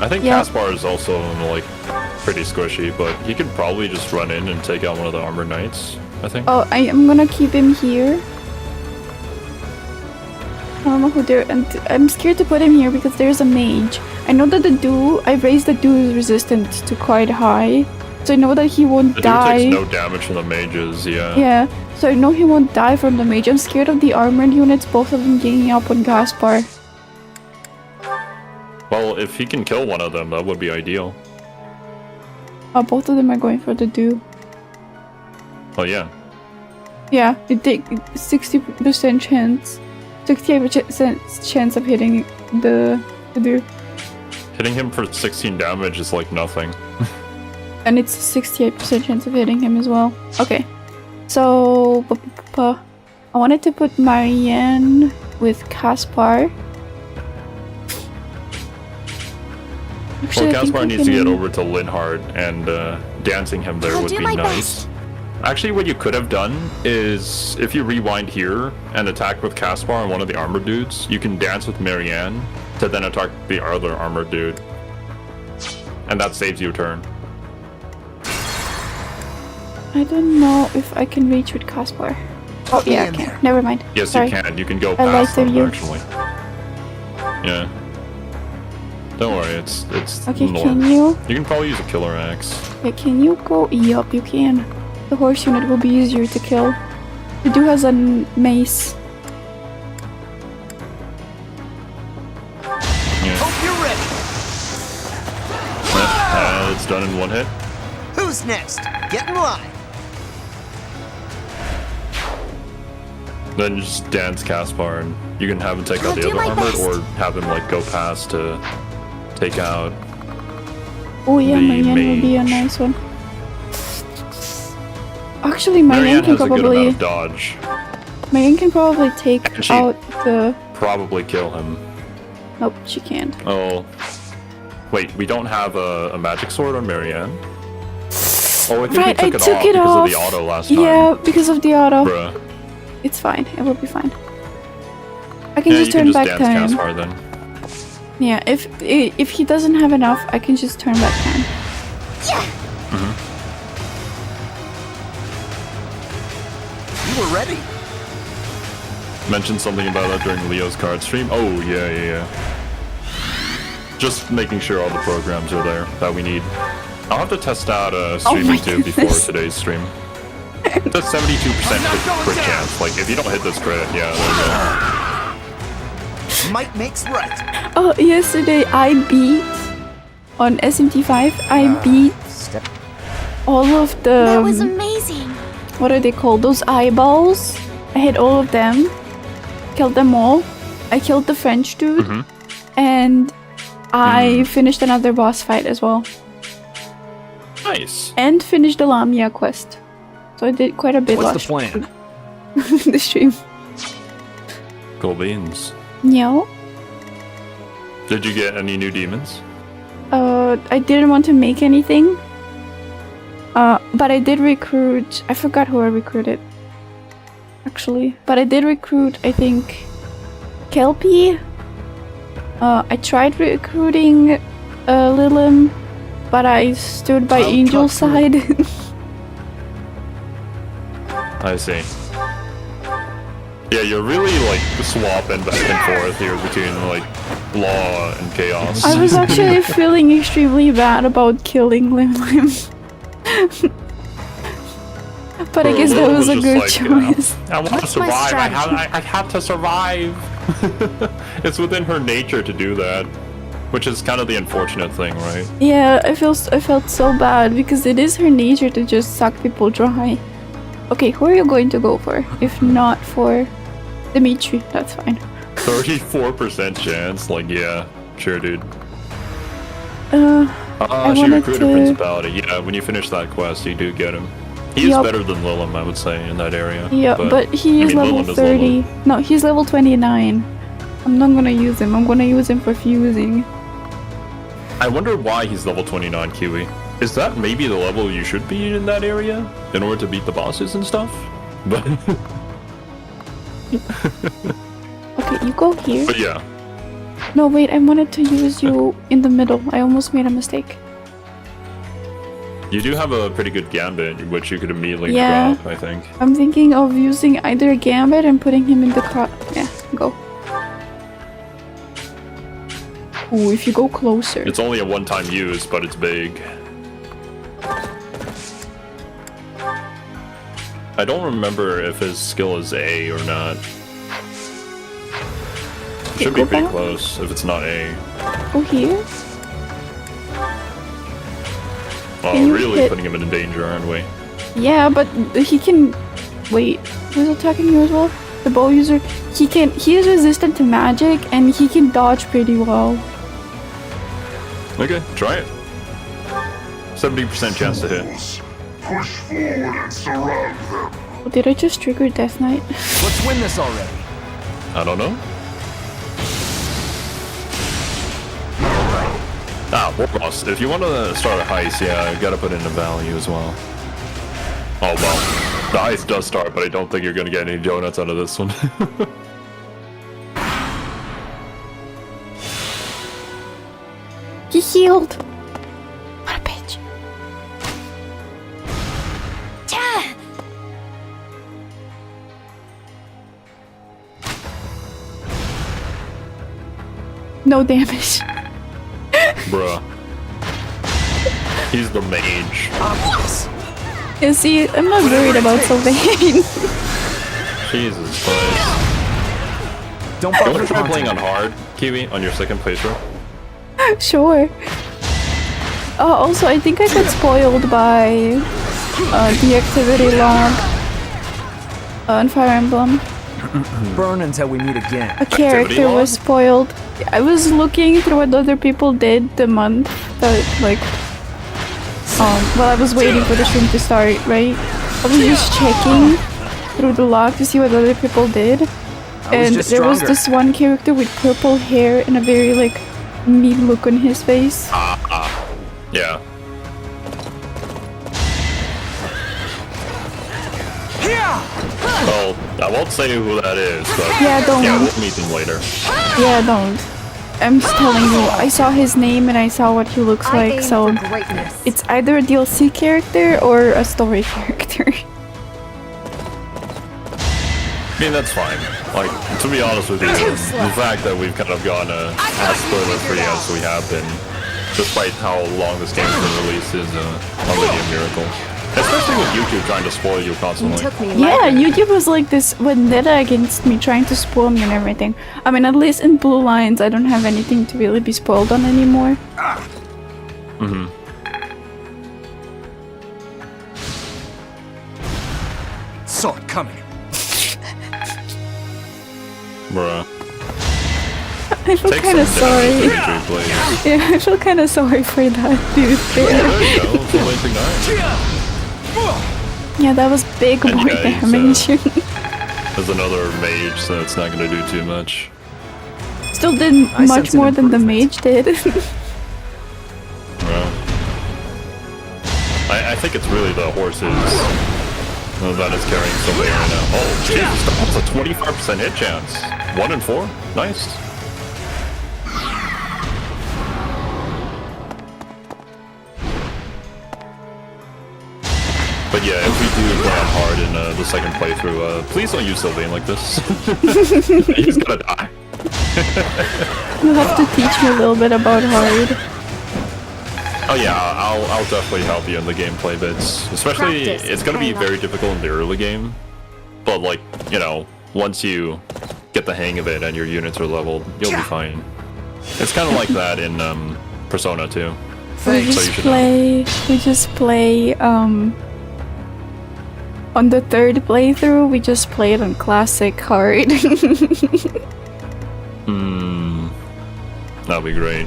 I think Yeah. Caspar is also, like, pretty squishy, but he could probably just run in and take out one of the armored knights, I think. Oh, I am gonna keep him here. I don't know who there, and I'm scared to put him here because there's a mage. I know that I raised the dude's resistance to quite high, so I know that he won't The dude die. takes no damage from the mages, yeah. Yeah, so I know he won't die from the mage. I'm scared of the armored units, both of them ganging up on Gaspar. Well, if he can kill one of them, that would be ideal. Both of them are going for the dude. Oh yeah. Yeah, you take 60% chance, 68% chance of hitting the dude. Hitting him for 16 damage is like nothing. And it's 68% chance of hitting him as well. Okay, so I wanted to put Marianne with Caspar. Actually, Well, I think Caspar we needs to can- get over to Linhard, and dancing him there I'll would do be my nice. Actually, what you could have done is, if you rewind here and attack with Caspar and one of the armored dudes, you can dance with Marianne to then attack the other armored dude. And that saves you a turn. I don't know if I can reach with Caspar. Oh yeah, I can. Never mind. Yes, Sorry. you can. You can go I like past the them, view. actually. Yeah. Don't worry, it's Okay, normal. can you? You can probably use a killer axe. Yeah, can you go? Yup, you can. The horse unit will be easier to kill. The dude has a mace. Yeah. Hope you're ready. It's done in one hit. Who's next? Get in line. Then you just dance Caspar, and you can have him take out the I'll do other my armored, best. or have him like go past to take out. Oh yeah, The Marianne will be a mage. nice one. Actually, Marianne can has a good amount probably. of dodge. Marianne can probably take And she- out the. Probably kill him. Nope, she can't. Oh. Wait, we don't have a magic sword on Marianne? Oh, I think Right, we I took took it because off. of the auto last time. Yeah, because of the auto. Bruh. It's fine. It will be fine. I can Yeah, just you turn can back just dance time. Caspar then. Yeah, if he doesn't have enough, I can just turn back time. You were ready. Mentioned something about that during Leo's card stream. Oh, yeah. Just making sure all the programs are there that we need. I'll have to test out streaming too before goodness. today's stream. It's a 72% crit chance. Like, if you don't hit this crit, yeah, there Might makes right. Oh, yesterday I beat on SMT5. I beat all of the. That was amazing. What are they called? Those eyeballs. I hit all of them. Killed them all. I killed the French dude. And I finished another boss fight as well. Nice. And finished the Lamia quest. So I did quite a bit What's the last plan? the stream. Cool beans. No. Did you get any new demons? I didn't want to make anything. But I did recruit. I forgot who I recruited. Actually, but I did recruit. I think Kelpie. I tried recruiting Lilim, but I stood by Angel's side. I see. Yeah, you're really like swapping back and forth here between like law and chaos. I was actually feeling extremely bad about killing Lim Lim. But I guess that was a good choice. I want to survive. I have to survive. It's within her nature to do that, which is kind of the unfortunate thing, right? Yeah, I felt so bad because it is her nature to just suck people dry. Okay, who are you going to go for? If not for Dimitri, that's fine. 34% chance. Like, yeah, sure, dude. I She wanted recruited to- Principality. Yeah, when you finish that quest, you do get him. He is Yup. better than Lilim, I would say, in that area. Yeah, but he I is mean, level Lilim is 30. No, he's level 29. I'm not gonna use him. I'm gonna use him for fusing. I wonder why he's level 29, Kiwi. Is that maybe the level you should be in that area in order to beat the bosses and stuff? But Okay, you go here. but yeah, No, wait, I wanted to use you in the middle. I almost made a mistake. you do have a pretty good gambit, which you could immediately Yeah. drop, I think. I'm thinking of using either a Gambit and putting him in the crowd. Yeah, go. Ooh, if you go closer. It's only a one-time use, but it's big. I don't remember if his skill is A or not. It should be go pretty back. close if it's not A. Go here. Oh, Can you really hit- putting him in danger, aren't we? Yeah, but he can. Wait, who's attacking you as well? The bow user. He is resistant to magic and he can dodge pretty well. Okay, try it. 70% chance to hit. Push forward and surround them. Oh, did I just trigger Death Knight? Let's win this already. I don't know. Ah, War Boss. If you want to start a heist, yeah, you gotta put in a value as well. Oh, well. The heist does start, but I don't think you're gonna get any donuts out of this one. He healed. No damage. Bruh. He's the mage. You see, I'm not worried about Sylvain. Jesus Christ. Don't You bother wanna try taunting playing on me. hard, Kiwi, on your second playthrough? Sure. Also, I think I got spoiled by the activity log on Fire Emblem. Burn until we meet again. A character log? was spoiled. I was looking through what other people did the month that, like, while I was waiting for the stream to start, right? I was just checking through the log to see what other people did. And there was this one character with purple hair and a very, like, mean look on his face. Yeah. Well, I won't say who that is, but Yeah, don't. yeah, we'll meet him later. Yeah, don't. I'm just telling you, I saw his name and I saw what he looks like, so it's either a DLC character or a story character. I mean, that's fine. Like, to be honest with you, the fact that we've kind of gone as spoiler-free as we have been, despite how long this game's been released, is already a miracle. Especially with YouTube trying to spoil you constantly. Yeah, YouTube was like this vendetta against me, trying to spoil me and everything. I mean, at least in Blue Lines, I don't have anything to really be spoiled on anymore. Mm-hmm. Saw it coming. Bruh. I feel Take kind of some damage, sorry. Dimitri, please. Yeah, I feel kind of sorry for that dude There there. you go, it's the only thing nice. Yeah, that was big boy And yeah, damage. There's another mage, so it's not gonna do too much. Still did I much sense an more than the improvement. mage did. Well, I think it's really the horses that is carrying somebody right now. Oh, Jesus, that's a 25% hit chance. 1 in 4? Nice. But yeah, if we do play on hard in the second playthrough, please don't use Sylvain like this. He's gonna die. You'll have to teach me a little bit about hard. Oh yeah, I'll definitely help you in the gameplay bits. Especially, Practice, it's gonna be Kayla. very difficult in the early game. But like, you know, once you get the hang of it and your units are leveled, you'll be fine. It's kind of like that in Persona 2. We just play, on the third playthrough, we just played on classic hard. That'd be great.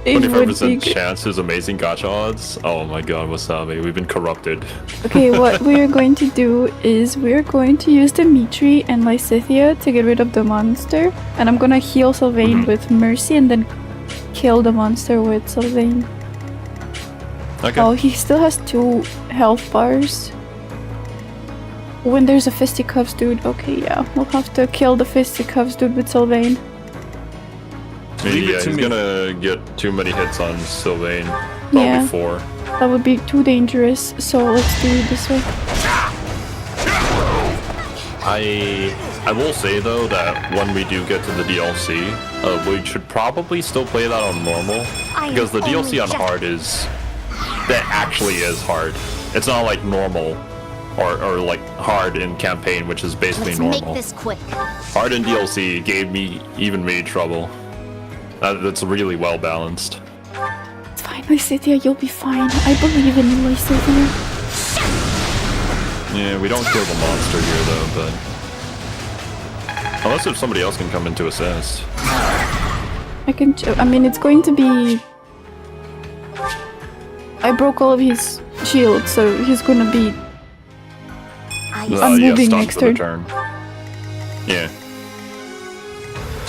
It would be 25% good. chance is amazing gacha odds. Oh my god, Wasabi, we've been corrupted. Okay, what we're going to do is we're going to use Dimitri and Lysithia to get rid of the monster. And I'm gonna heal Sylvain with Mercy and then kill the monster with Sylvain. Okay. Oh, he still has 2 health bars. When there's a fisticuffs dude, okay, yeah, we'll have to kill the fisticuffs dude with Sylvain. Leave it Yeah, to he's me. gonna get too many hits on Sylvain. Probably Yeah. 4. That would be too dangerous, so let's do it this way. I will say though that when we do get to the DLC, we should probably still play that on normal, because the DLC on hard that actually is hard. It's not like normal or like hard in campaign, which is basically Let's normal. make this quick. Hard in DLC gave me trouble. That's really well balanced. It's fine, Lysithia, you'll be fine. I believe in you, Lysithia. Yeah, we don't kill the monster here though, but unless if somebody else can come in to assist. I mean, it's going to be... I broke all of his shields, so he's gonna be... I'm Yeah, moving stunned next for the turn. Yeah.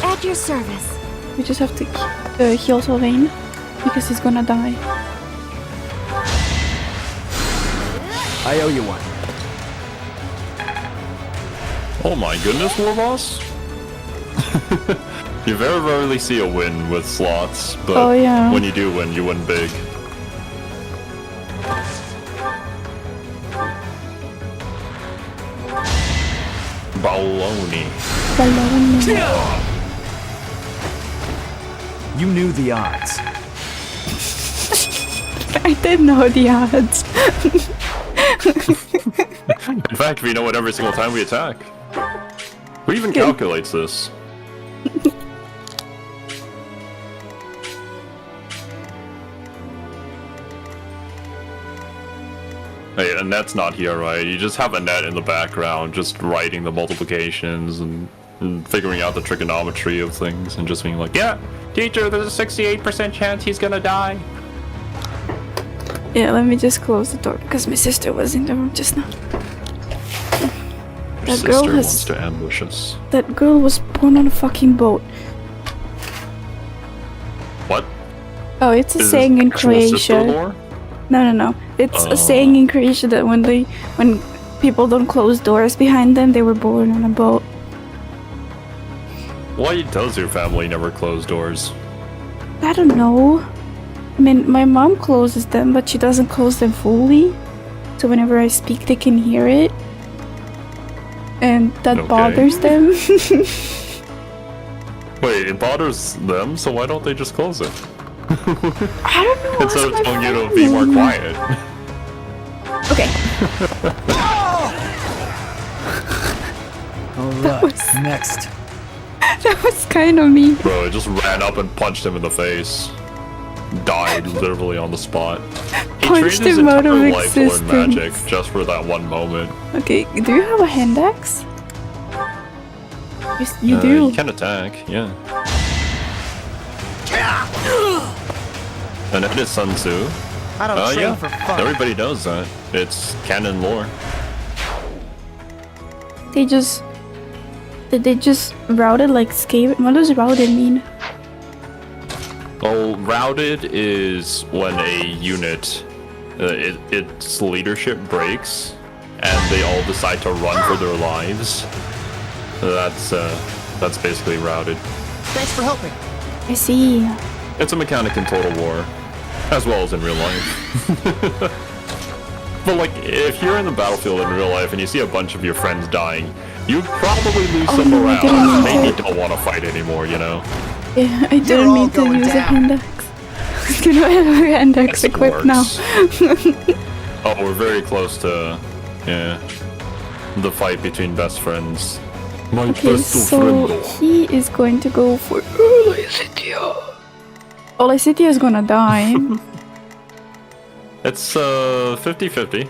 At your service. We just have to heal Sylvain, because he's gonna die. I owe you one. Oh my goodness, War Boss! You very rarely see a win with slots, but Oh, yeah. when you do win, you win big. Baloney. You knew the odds. I did know the odds. In fact, we know it every single time we attack. Who even calculates this? Hey, and that's not here, right? You just have a net in the background, just writing the multiplications and figuring out the trigonometry of things, and just being like, yeah, teacher, there's a 68% chance he's gonna die. Yeah, let me just close the door because my sister was in the room just now. Your sister wants to ambush us. That girl was born on a fucking boat. What? Oh, it's a Is saying in this actual sister Croatia. lore? No. It's a saying in Croatia that when people don't close doors behind them, they were born on a boat. Why does your family never close doors? I don't know. I mean, my mom closes them, but she doesn't close them fully. So whenever I speak, they can hear it. And that bothers them. Wait, it bothers them, so why don't they just close it? I don't know. Instead of telling you to be more quiet. Okay. Alright, next. That was kind of mean. Bro, I just ran up and punched him in the face. Died literally on the spot. He Punched trained his him out of entire life to learn existence. magic just for that one moment. Okay, do you have a hand axe? Yes, you do. You can attack, yeah. And it is Sun Tzu. I don't train Yeah, for fun. everybody knows that. It's canon lore. Did they just routed like Skaven? What does routed mean? Well, routed is when a unit, its leadership breaks, and they all decide to run for their lives. That's basically routed. Thanks for helping. I see. It's a mechanic in Total War, as well as in real life. But like, if you're in the battlefield in real life and you see a bunch of your friends dying, you probably lose some no, I morale. didn't mean Maybe to. don't want to fight anymore, you know? Yeah, I didn't mean to use a hand axe. I was gonna have a hand axe Yes, it equipped now. works. Oh, we're very close to, yeah, the fight between best friends. My Okay, best so friend. he is going to go for Olesitia. Olesitia is gonna die. It's 50-50.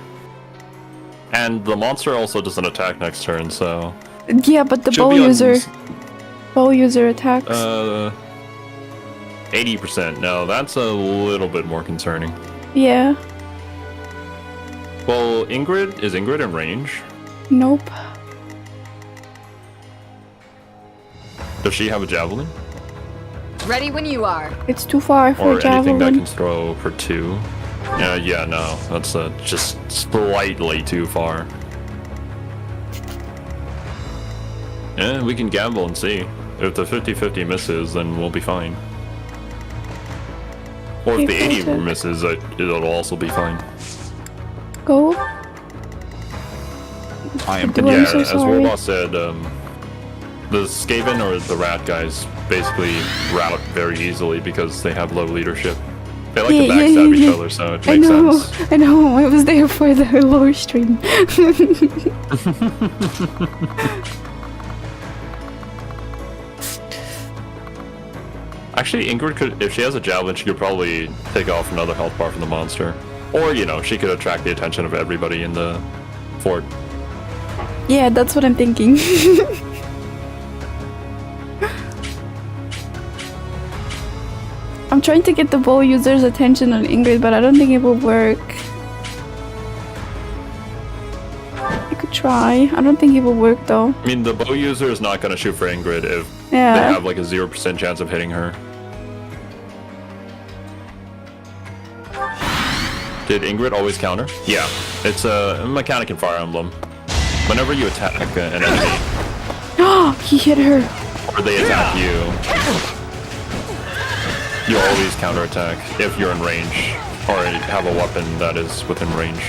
And the monster also doesn't attack next turn, so... Yeah, but the Should bow be on user attacks. 80%. No, that's a little bit more concerning. Yeah. Well, is Ingrid in range? Nope. Does she have a javelin? Ready when you are. It's too far for Or a anything that javelin. can throw for 2? Yeah, no. That's just slightly too far. Yeah, we can gamble and see. If the 50-50 misses, then we'll be fine. Or if the 80 misses, it'll also be fine. Go. I am Dude, I'm Yeah, so as sorry. Warboss said, the Skaven or the rat guys basically rout very easily because they have low leadership. They like to backstab each other, so it makes sense. I know. I was there for the lore stream. Actually, Ingrid could, if she has a javelin, she could probably take off another health bar from the monster. Or, you know, she could attract the attention of everybody in the fort. Yeah, that's what I'm thinking. I'm trying to get the bow user's attention on Ingrid, but I don't think it will work. I could try. I don't think it will work though. I mean, the bow user is not going to shoot for Ingrid if Yeah. they have like a 0% chance of hitting her. Did Ingrid always counter? Yeah, it's a mechanic in Fire Emblem. Whenever you attack an enemy, He hit her. or they attack you, you always counterattack if you're in range, or have a weapon that is within range.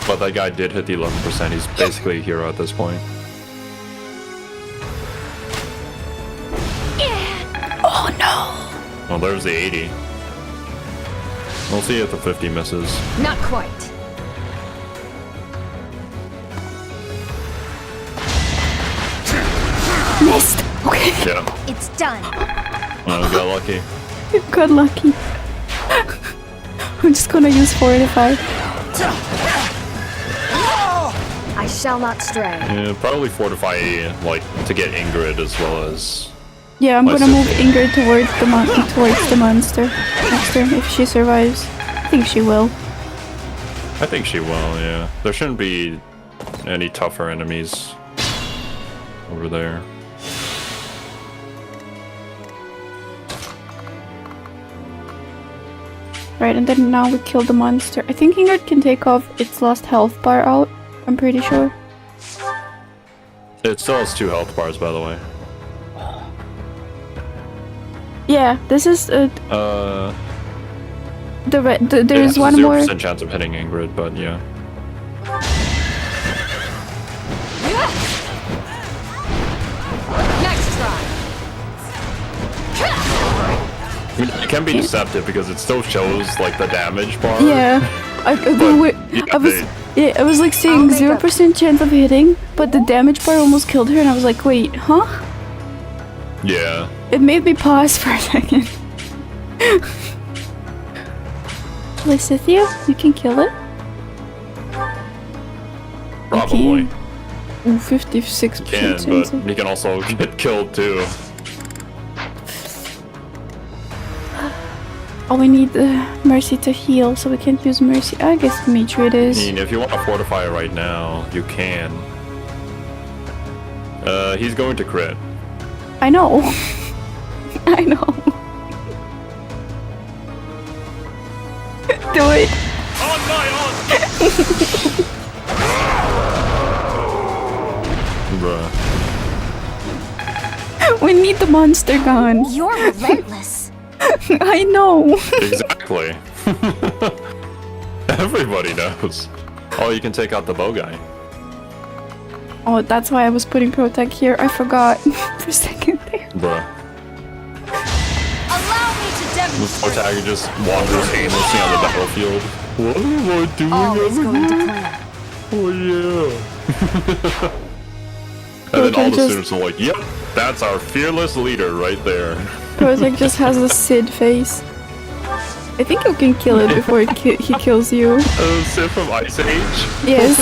But that guy did hit the 11%, he's basically a hero at this point. Well, there's the 80. We'll see if the 50 misses. Not quite. Missed! Okay. Yeah. It's done. Oh, got lucky. Got lucky. I'm just gonna use Fortify. I shall not stray. Yeah, probably fortify, like, to get Ingrid as well as... Yeah, I'm My gonna move sister. Ingrid towards the monster next turn if she survives. I think she will. I think she will, yeah. There shouldn't be any tougher enemies over there. Right, and then now we kill the monster. I think Ingrid can take off its last health bar out. I'm pretty sure. It still has 2 health bars, by the way. Yeah, this is there is one 0% more. chance of hitting Ingrid, but yeah. Next try. I mean, it can be deceptive because it still shows like the damage bar. Yeah, I was like saying 0% chance of hitting, but the damage bar almost killed her, and I was like, wait, huh? Yeah. It made me pause for a second. Lysithia, you can kill it. Probably. Ooh, 56% Can, chance but of... he can also get killed too. Oh, we need the Mercy to heal, so we can't use Mercy. I guess Dimitri it I is. mean, if you want to fortify it right now, you can. He's going to crit. I know. I know. Do it. On my Bruh. We need the monster gun. You're relentless. I know. Exactly. Everybody knows. Oh, you can take out the bow guy. Oh, that's why I was putting Protect here. I forgot for a second there. Bruh. Allow me to This demonstrate. protagonist just wanders aimlessly on the battlefield. What am I doing Always over going to here? plan. Oh yeah. And then all the just- students are like, yep, that's our fearless leader right there. Protect just has a Sid face. I think you can kill it before he kills you. Sid from Ice Age? Yes.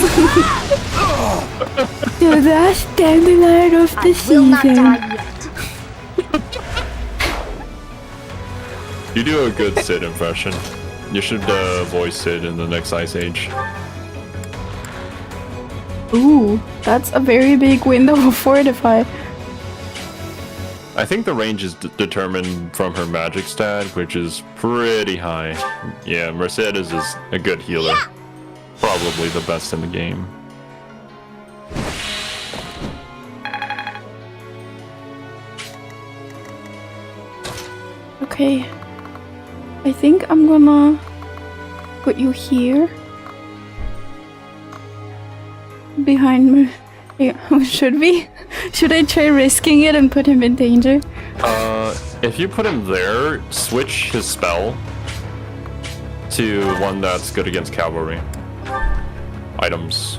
The last dandelion of the Will not season. die yet. You do a good Sid impression. You should voice Sid in the next Ice Age. Ooh, that's a very big window of Fortify. I think the range is determined from her magic stat, which is pretty high. Yeah, Mercedes is a good healer. Probably the best in the game. Okay. I think I'm gonna put you here. Behind me. Yeah, should we? Should I try risking it and put him in danger? If you put him there, switch his spell to one that's good against cavalry. Items.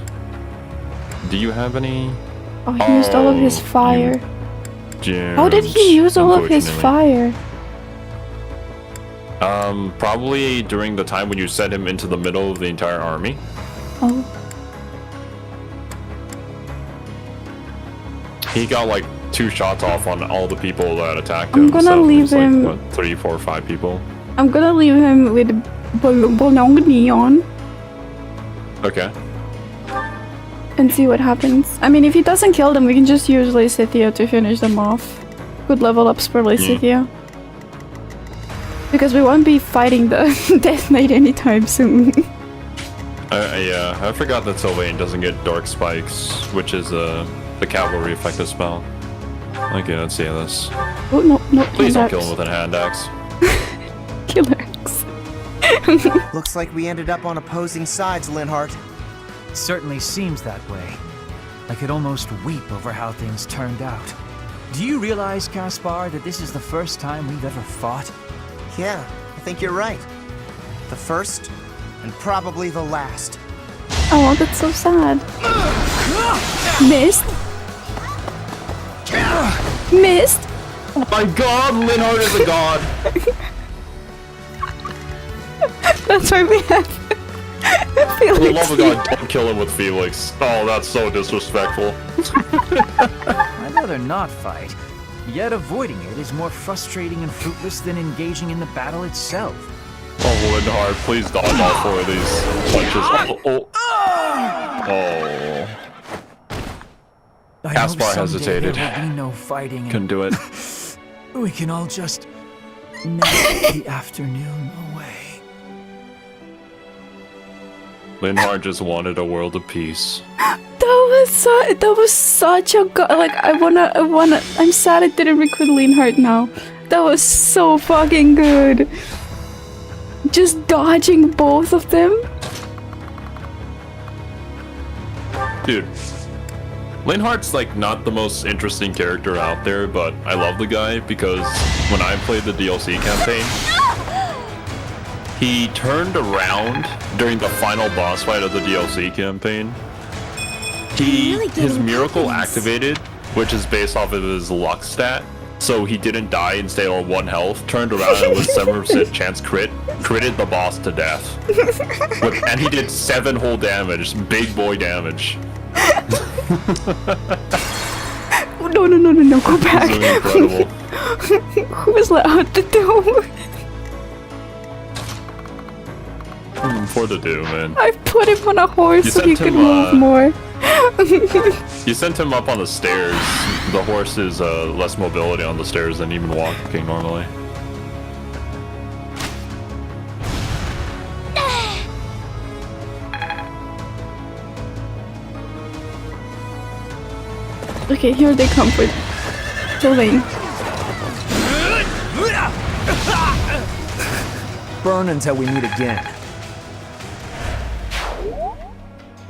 Do you have any? Oh, he used all of his fire. Gems, How did he use all of his unfortunately. fire? Probably during the time when you sent him into the middle of the entire army. Oh. He got like 2 shots off on all the people that attacked I'm him. gonna so it leave was like, him- what, 3, 4, 5 people. I'm gonna leave him with Bologna on Okay. and see what happens. I mean, if he doesn't kill them, we can just use Lysithia to finish them off. Good level ups for Lysithia. Because we won't be fighting the Death Knight anytime soon. Yeah, I forgot that Sylvain doesn't get Dark Spikes, which is the cavalry effective spell. Okay, let's see this. Oh, no, no, Please don't hand kill axe. him with a hand axe. Kill axe. Looks like we ended up on opposing sides, Linhart. Certainly seems that way. I could almost weep over how things turned out. Do you realize, Caspar, that this is the first time we've ever fought? Yeah, I think you're right. The first, and probably the last. Oh, that's so sad. Missed. Missed. Oh my god, Linhart is a god! That's why we have For the love of God, don't kill him with Felix. Oh, that's so disrespectful. I'd rather not fight, yet avoiding it is more frustrating and fruitless than engaging in the battle itself. Oh, Linhart, please dodge all 4 of these punches. Oh. Caspar hesitated. There will be no fighting. Couldn't do it. We can all just nap the afternoon away. Linhart just wanted a world of peace. That was such a like I'm sad I didn't record Leonhardt now. That was so fucking good. Just dodging both of them. Dude, Linhart's like not the most interesting character out there, but I love the guy because when I played the DLC campaign, he turned around during the final boss fight of the DLC campaign. His miracle activated, which is based off of his luck stat, so he didn't die and stayed on 1 health, turned around and with 7% chance critted the boss to death. And he did 7 whole damage, big boy damage. No, go back. Incredible. Who was let out the door? For the do, man. I put him on a horse You so he sent could him, move more. You sent him up on the stairs. The horse is less mobility on the stairs than even walking normally. Okay, here they come for Jolene. Burn until we meet again.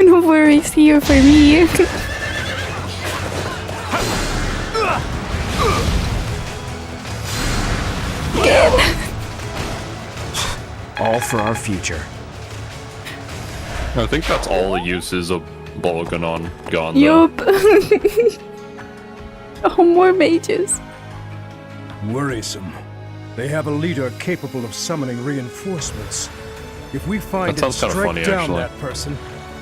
No worries here for me. Again. All for our future. I think that's all the uses of Bolganon gone. Yup. Oh, more mages. Worrisome. They have a leader capable of summoning reinforcements. If we find That and sounds kinda strike funny, down actually. that person,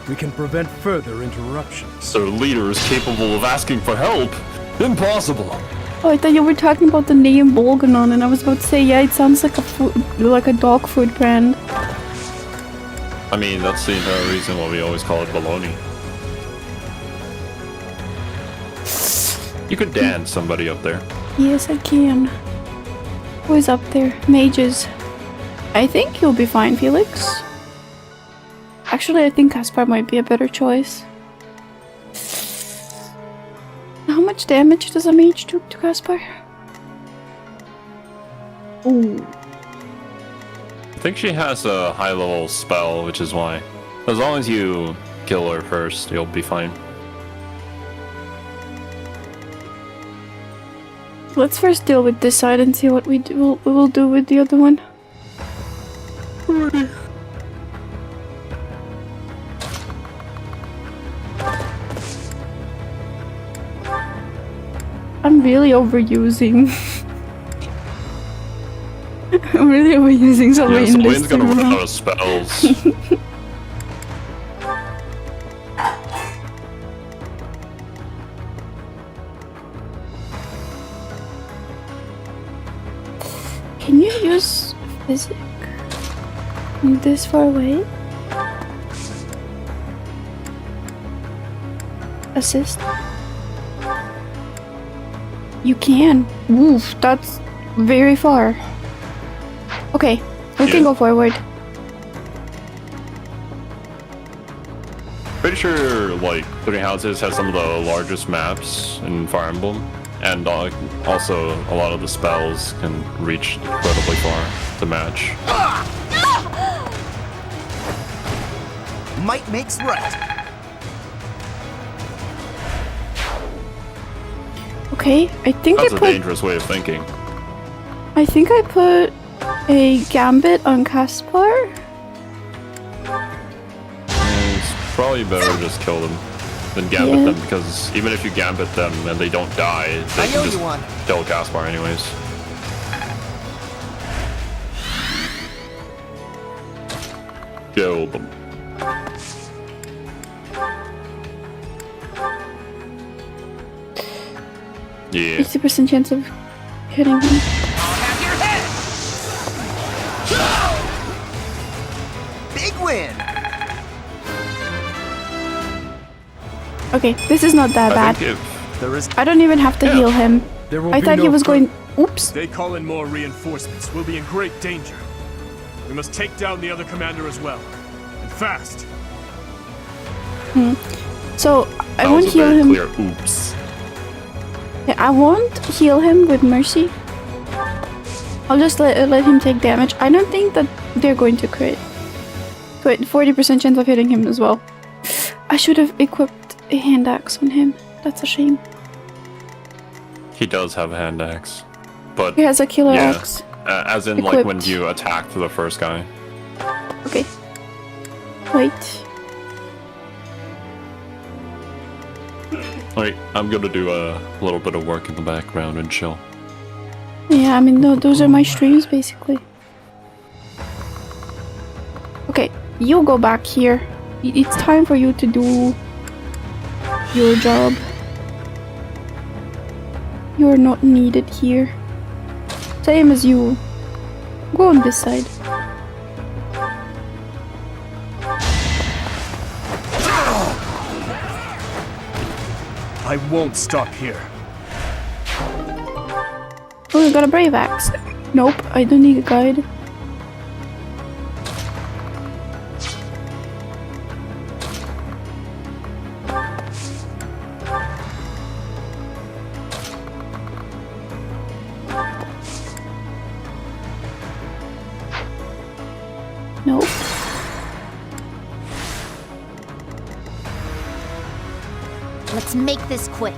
we can prevent further interruptions. Their leader is capable of asking for help? Impossible. Oh, I thought you were talking about the name Bolganon, and I was about to say, yeah, it sounds like a dog food brand. I mean, that's the entire reason why we always call it baloney. You could dance somebody up there. Yes, I can. Who is up there? Mages. I think you'll be fine, Felix. Actually, I think Caspar might be a better choice. How much damage does a mage do to Caspar? Ooh. I think she has a high level spell, which is why. As long as you kill her first, you'll be fine. Let's first deal with this side and see what we will do with the other one. Alrighty. I'm really overusing. I'm really overusing something Yeah, in this Wayne's gonna run room. out of spells. Can you use physic? This far away? Assist? You can. Woof, that's very far. Okay, we can go forward. Pretty sure, like, Three Houses has some of the largest maps in Fire Emblem, and also a lot of the spells can reach incredibly far to match. Might makes right. Okay, I think That's I a put. dangerous way of thinking. I think I put a gambit on Caspar? It's probably better to just kill them than gambit them, because even if you gambit them and they don't die, they can just kill Caspar anyways. Kill them. Yeah. 60% chance of hitting him. Big win! Okay, this is not that bad. I don't even have to heal him. I thought he was going... Oops. They call in more reinforcements. We'll be in great danger. We must take down the other commander as well. And fast. So, I won't heal him. Clear. Oops. Yeah, I won't heal him with Mercy. I'll just let him take damage. I don't think that they're going to crit. But 40% chance of hitting him as well. I should have equipped a hand axe on him. That's a shame. He does have a hand axe. But He has a killer axe. As in, like, when you attacked the first guy. Okay. Wait. Alright, I'm gonna do a little bit of work in the background and chill. Yeah, I mean, those are my streams, basically. Okay, you go back here. It's time for you to do your job. You're not needed here. Same as you. Go on this side. I won't stop here. Oh, you got a brave axe. Nope, I don't need a guide. Nope. Let's make this quick.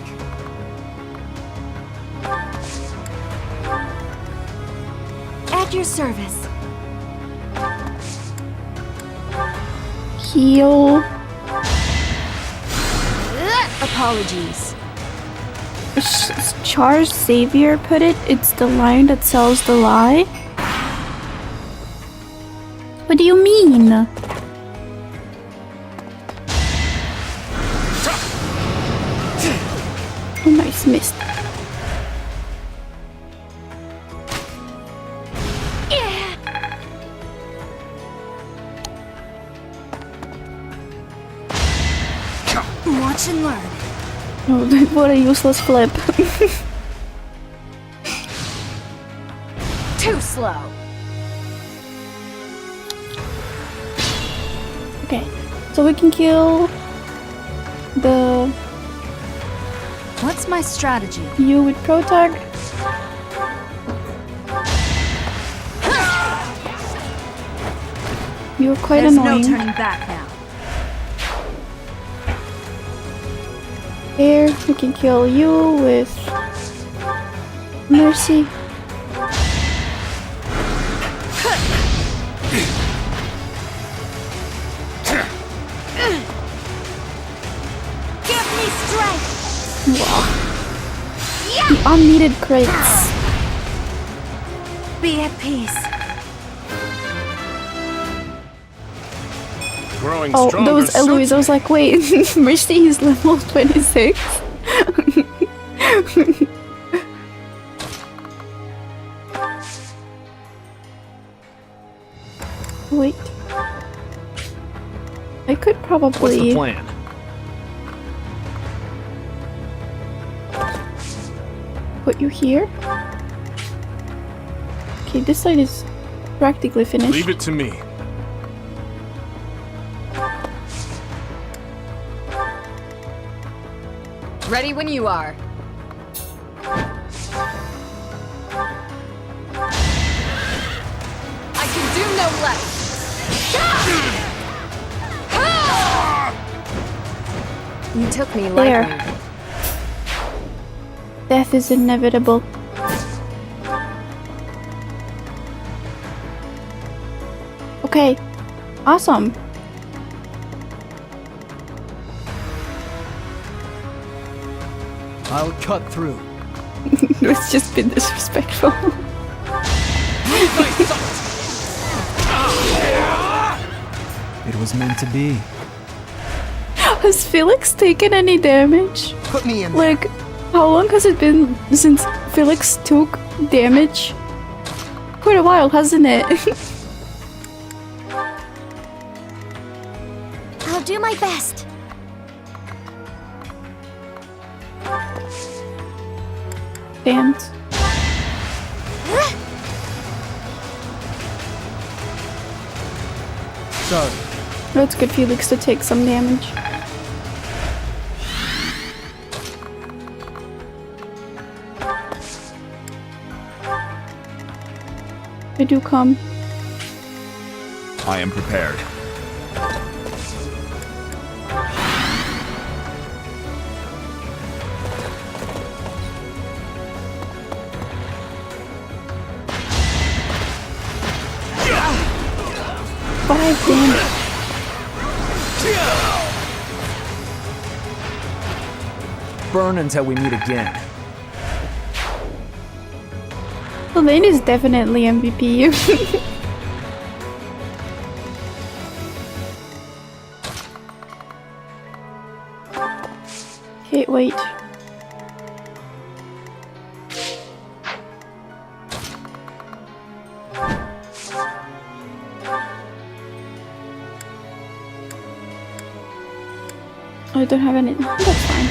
At your service. Heal. Apologies. Charles Xavier put it. It's the line that sells the lie. What do you mean? Oh, nice, missed. Watch and learn. Oh, what a useless flip. Too slow. Okay, so we can kill the... What's my strategy? You with Protag. You're quite There's annoying. no turning back now. Here, we can kill you with Mercy. Give me strength. Wow. The unneeded crits. Be at peace. Growing Oh, stronger those Eloise, I was like, wait, Mercy is level 26? Wait. I could probably... What's the plan? Put you here. Okay, this side is practically finished. Leave it to me. Ready when you are. I can do no less. You took me There. lightly. Death is inevitable. Okay. Awesome. I'll cut through. It's just been disrespectful. It was meant to be. Has Felix taken any damage? Put me in. Like, how long has it been since Felix took damage? Quite a while, hasn't it? I'll do my best. Dance. Sorry. Let's get Felix to take some damage. They do come. I am prepared. Five damage. Burn until we meet again. Lane is definitely MVP. Okay, wait. I don't have any. That's fine.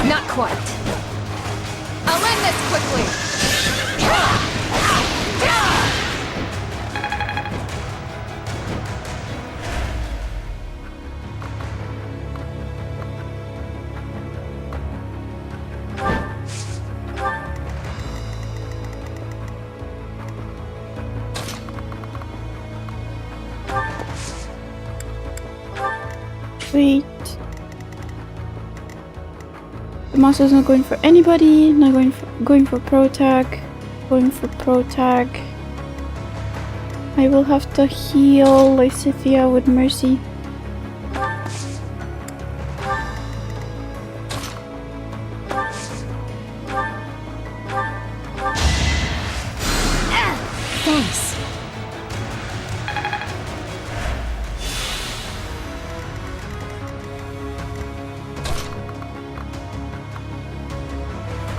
Not quite. I'll end this quickly. Wait. The monster's not going for anybody. Not going for pro tag. Going for pro tag. I will have to heal Lysithia with Mercy. Thanks.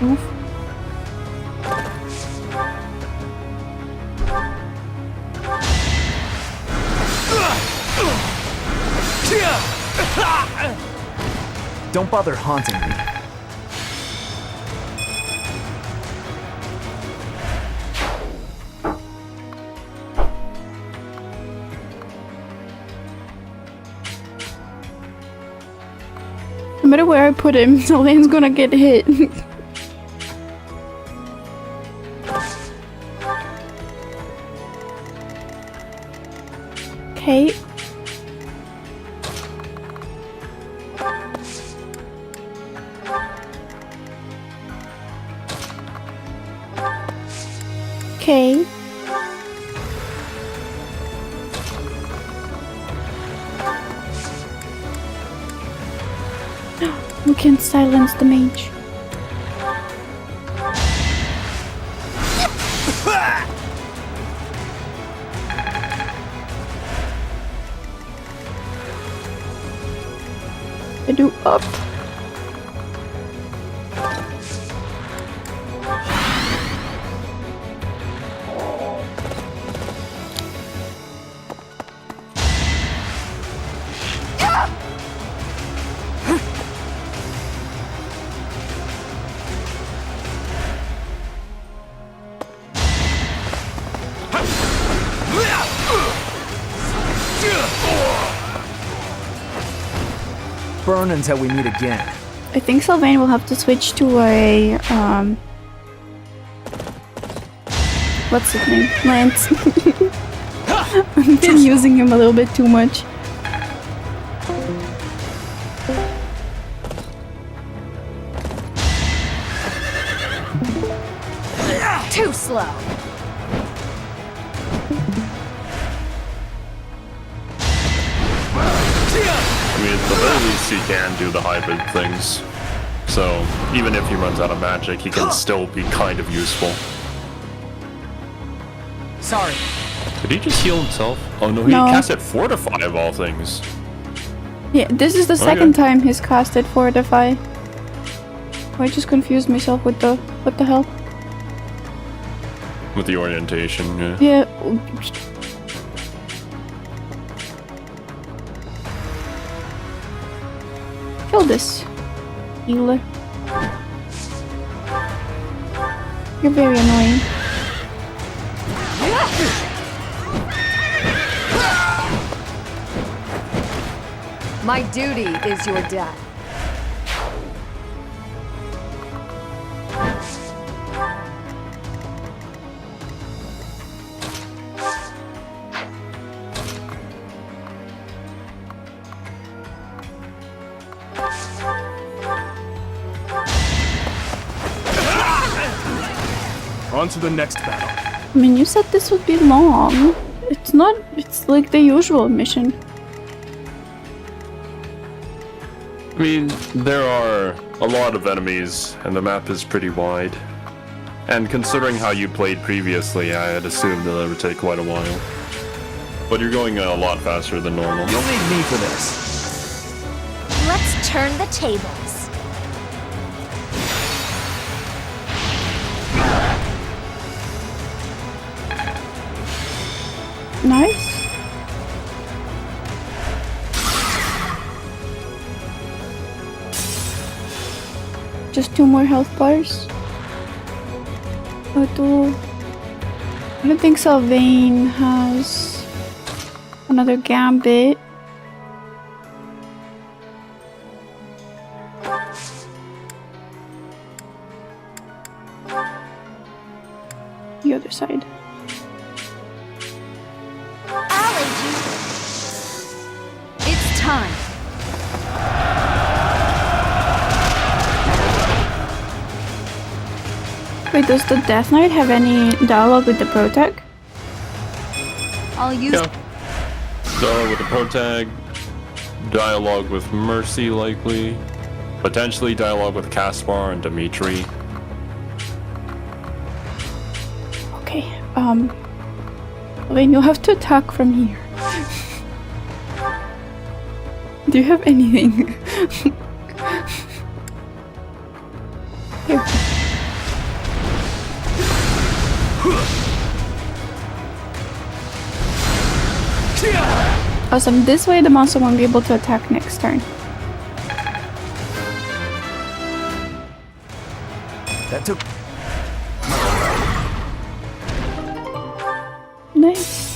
Oof. Don't bother haunting me. No matter where I put him, Sylvain's gonna get hit. Okay. Okay. We can silence the mage. I do up. Burn until we meet again. I think Sylvain will have to switch to a what's his name? Lance. I've been using him a little bit too much. Too slow. course he can do the hybrid things. So, even if he runs out of magic, he can still be kind of useful. Sorry. Did he just heal himself? Oh no, he No. casted Fortify of all things. Yeah, this is the second time he's casted Fortify. I just confused myself with the... what the hell? With the orientation, yeah. Yeah. Kill this healer. You're very annoying. My duty is your death. On to the next battle. I mean, you said this would be long. It's not... it's like the usual mission. I mean, there are a lot of enemies, and the map is pretty wide. And considering how you played previously, I had assumed that it would take quite a while. But you're going a lot faster than normal. You'll need me for this. Let's turn the tables. Nice. Just 2 more health bars. I don't think Sylvain has another gambit. The other side. It's time. Wait, does the Death Knight have any dialogue with the Protag? I'll use... Yeah. Dialogue with the Protag, dialogue with Mercy likely, potentially dialogue with Caspar and Dimitri. Okay, Sylvain, you'll have to attack from here. Do you have anything? Here. Awesome, this way the monster won't be able to attack next turn. That took... Nice.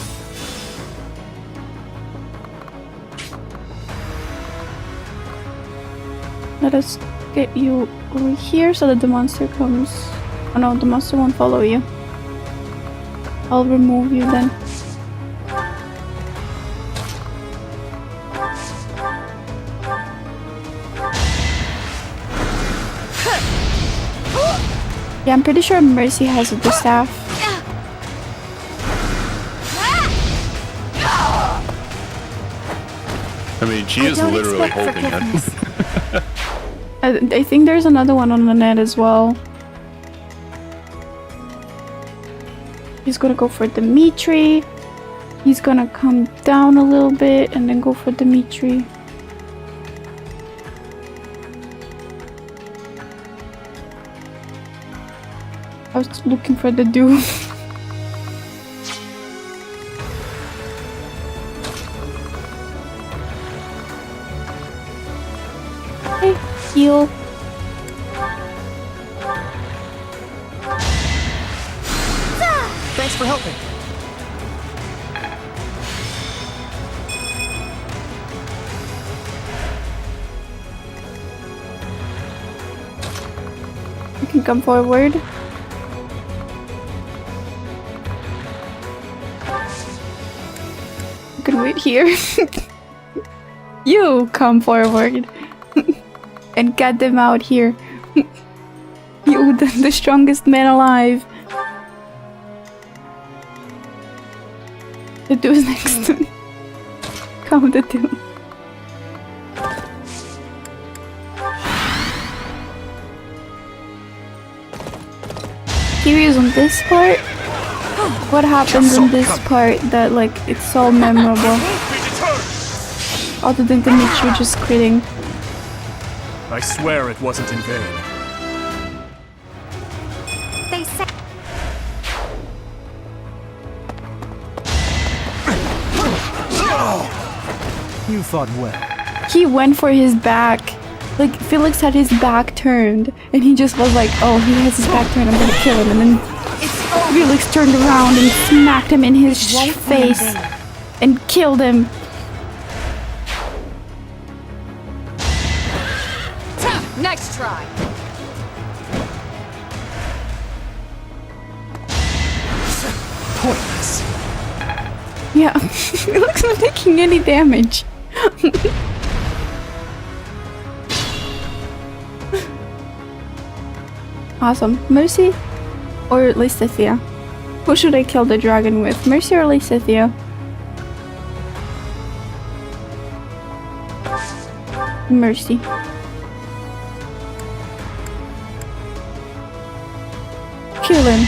Let us get you over here so that the monster comes. Oh no, the monster won't follow you. I'll remove you then. Yeah, I'm pretty sure Mercy has the staff. I mean, she is literally holding it. I think there's another one on the net as well. He's gonna go for Dimitri. He's gonna come down a little bit and then go for Dimitri. I was looking for the dude. Hey, heal. Thanks for helping. You can come forward. You can wait here. You come forward and get them out here. You, the strongest man alive. The dude's next to me. Come, the dude. serious on this part? What happens in this part that like it's so memorable? Other than Dimitri just quitting. I swear it wasn't in vain. They say You fought well. He went for his back. Like Felix had his back turned and he just was like, oh, he has his back turned, I'm gonna kill him. And then Felix turned around and smacked him in his face and killed him. Next try. Pointless. Yeah, Felix not taking any damage. Awesome. Mercy or Lysithia? Who should I kill the dragon with? Mercy or Lysithia? Mercy. Kill him.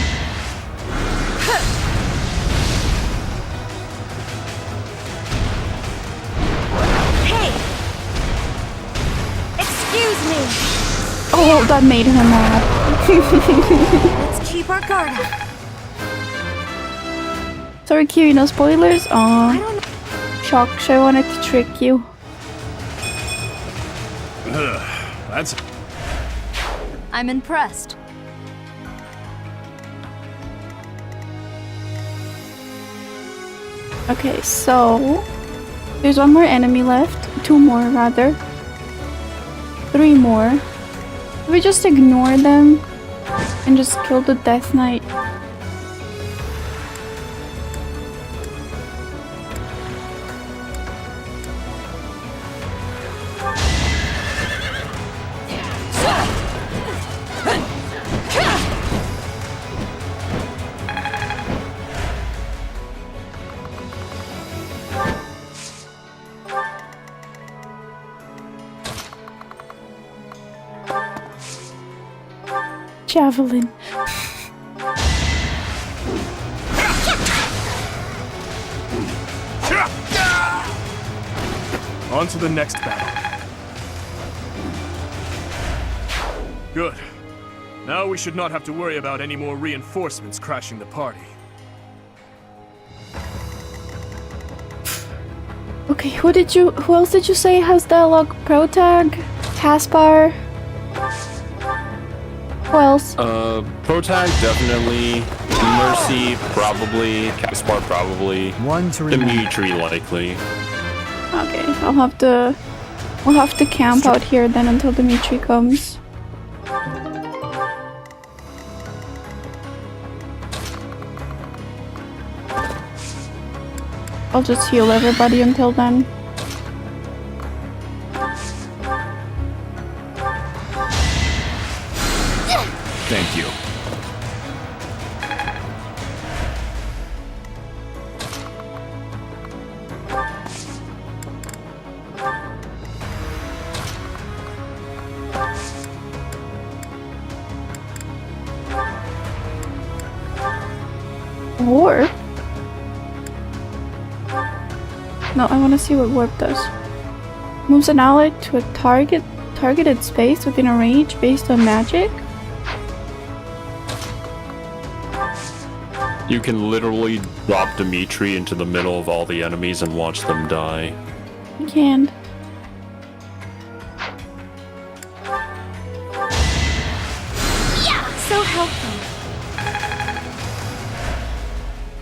Hey! Excuse me! Oh, that made him mad. Let's keep our guard up. Sorry, Kiri, no spoilers? Aw. Shocked, I wanted to trick you. That's... I'm impressed. Okay, so... There's one more enemy left. 2 more, rather. 3 more. We just ignore them and just kill the Death Knight. Javelin. On to the next battle. Good. Now we should not have to worry about any more reinforcements crashing the party. Okay, who else did you say has dialogue? Protag? Caspar? Who else? Protag definitely, Mercy probably, Caspar probably, Dimitri likely. Okay, we'll have to camp out here then until Dimitri comes. I'll just heal everybody until then. Thank you. Warp? No, I want to see what warp does. Moves an ally to a targeted space within a range based on magic? You can literally drop Dimitri into the middle of all the enemies and watch them die. You can't. Yeah! So helpful.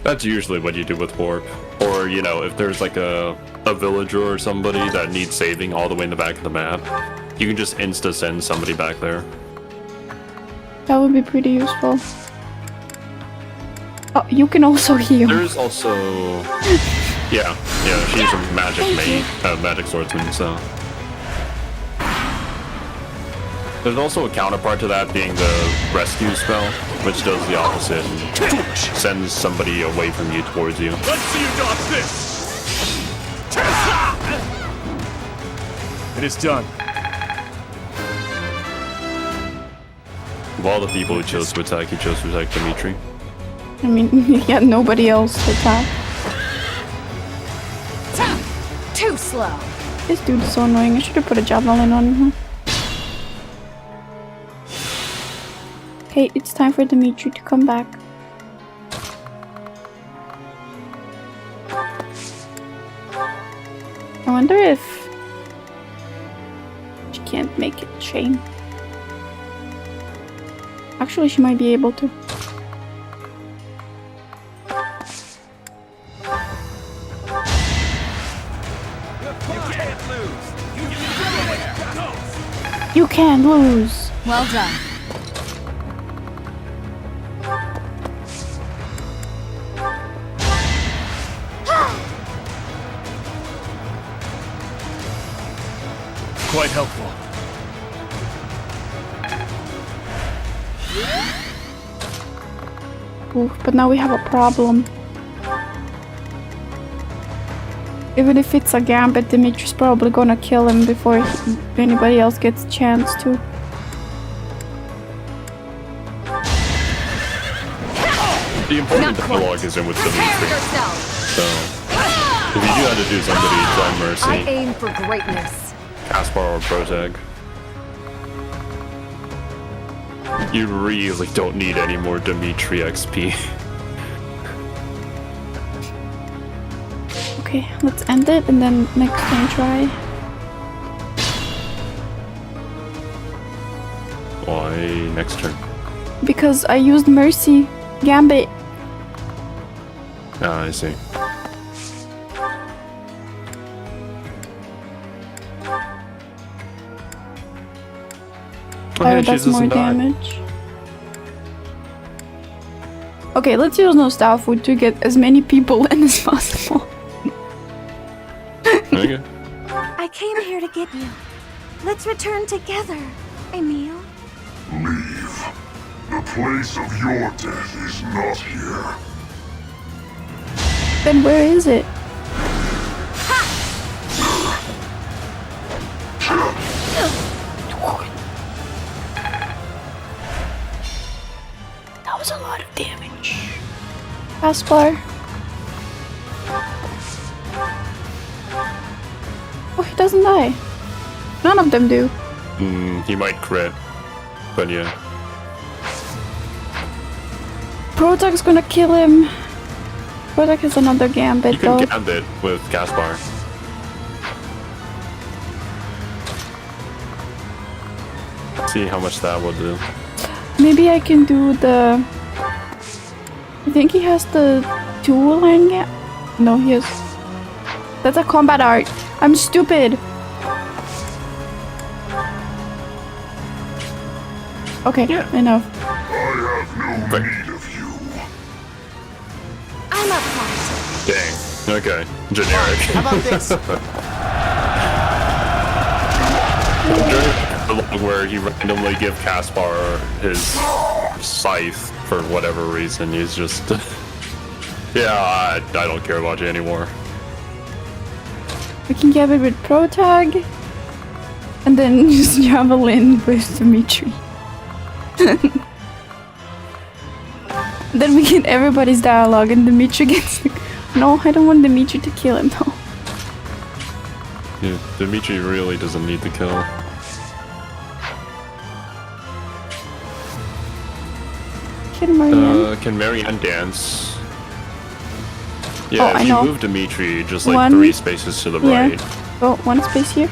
That's usually what you do with warp. Or, you know, if there's like a villager or somebody that needs saving all the way in the back of the map, you can just insta-send somebody back there. That would be pretty useful. Oh, you can also heal. There's also... yeah, she's a magic magic swordsman, so... There's also a counterpart to that being the rescue spell, which does the opposite and sends somebody away from you towards you. Let's see you dodge this! It is done. Of all the people who chose to attack, he chose to attack Dimitri. I mean, he had nobody else to attack. Too slow. This dude is so annoying. I should have put a javelin on him. Okay, it's time for Dimitri to come back. I wonder if she can't make it chain. Actually, she might be able to. You can't lose. Well done. Quite helpful. Oof, but now we have a problem. Even if it's a gambit, Dimitri's probably gonna kill him before anybody else gets a chance to. The important dialogue is in with Dimitri. So, if you do have to do somebody, try I Mercy, aim for greatness. Caspar, or Protag. You really don't need any more Dimitri XP. Okay, let's end it and then next time try. Why next turn? Because I used Mercy Gambit. Ah, I see. Fire does more damage. Okay, let's use Nostal Food to get as many people in as possible. Okay. I came here to get you. Let's return together, Emil. Leave. The place of your death is not here. Then where is it? That was a lot of damage. Caspar. Oh, he doesn't die. None of them do. He might crit, but yeah. Protag's gonna kill him. Protag has another gambit You can though. gambit with Caspar. See how much that will do. Maybe I can do the... I think he has the two-line gap. No, he has... That's a combat art. I'm stupid. Okay, enough. I have no need of you. I'm up front. Dang. Okay. Generic. How about this? During the where he randomly give Caspar his scythe for whatever reason, he's just... yeah, I don't care about you anymore. We can get it with Protag. And then just javelin with Dimitri. Then we get everybody's dialogue and Dimitri gets... No, I don't want Dimitri to kill him though. Yeah, Dimitri really doesn't need to kill. Can Marianne dance? Yeah, Oh, I if you know. move Dimitri just like One- 3 spaces to the right. Oh, one space here.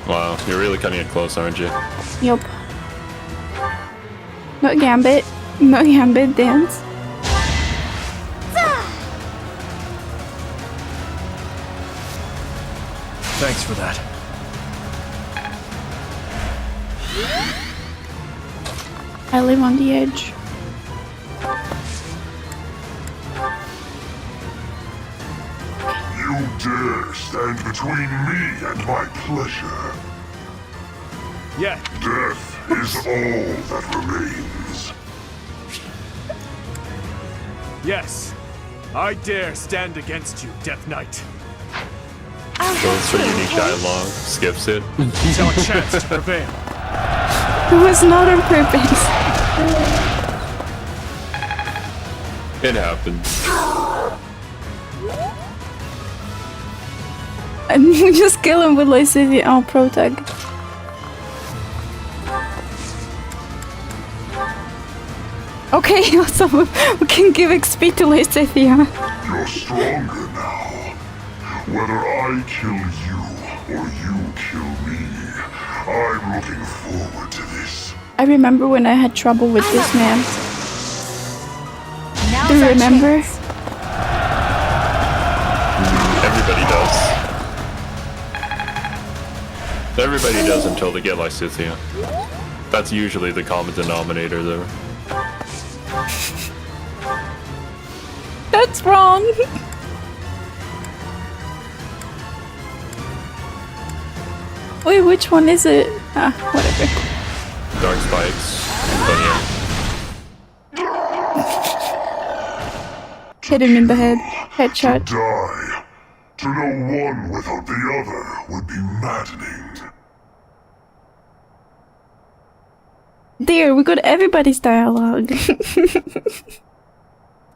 Wow, you're really cutting it close, aren't you? Yup. No gambit. No gambit dance. Thanks for that. I live on the edge. You dare stand between me and my pleasure. Yeah. Death is all that remains. Yes. I dare stand against you, Death Knight. Goes for unique dialogue, skips it. It's our chance to prevail. It was not on purpose. It happens. And we just kill him with Lysithia. Oh, protag. Okay, so we can give XP to Lysithia. You're stronger now. Whether I kill you or you kill me, I'm looking forward to this. I remember when I had trouble with this man. Now's Do you our remember? chance. Everybody does. Everybody does until they get Lysithia. That's usually the common denominator there. That's wrong. Wait, which one is it? Ah, whatever. Dark spikes. Hit him in the head. Headshot. Die. To know one without the other would be maddening. There, we got everybody's dialogue.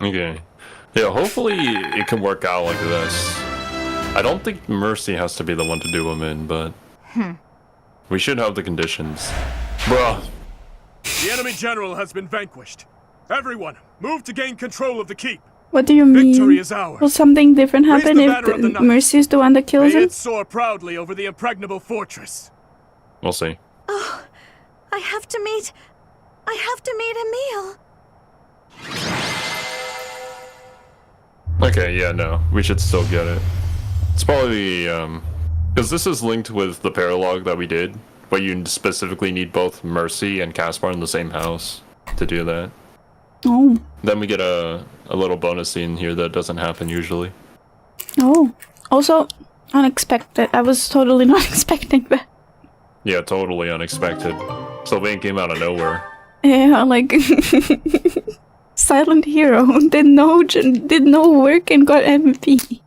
Okay. Yeah, hopefully it can work out like this. I don't think Mercy has to be the one to do them in, but... We should have the conditions. Bruh. The enemy general has been vanquished. Everyone, move to gain control of the keep. What do you mean? Victory is ours. Will something different Raise happen the if banner of the knights. Mercy is the one that kills May him? it soar proudly over the impregnable fortress. We'll see. Oh, I have to meet Emil. Okay, yeah, no. We should still get it. It's probably, because this is linked with the paralogue that we did, but you specifically need both Mercy and Caspar in the same house to do that. Oh. Then we get a little bonus scene here that doesn't happen usually. Oh. Also, unexpected. I was totally not expecting that. Yeah, totally unexpected. Sylvain came out of nowhere. Yeah, like... Silent hero. Did no work and got MVP.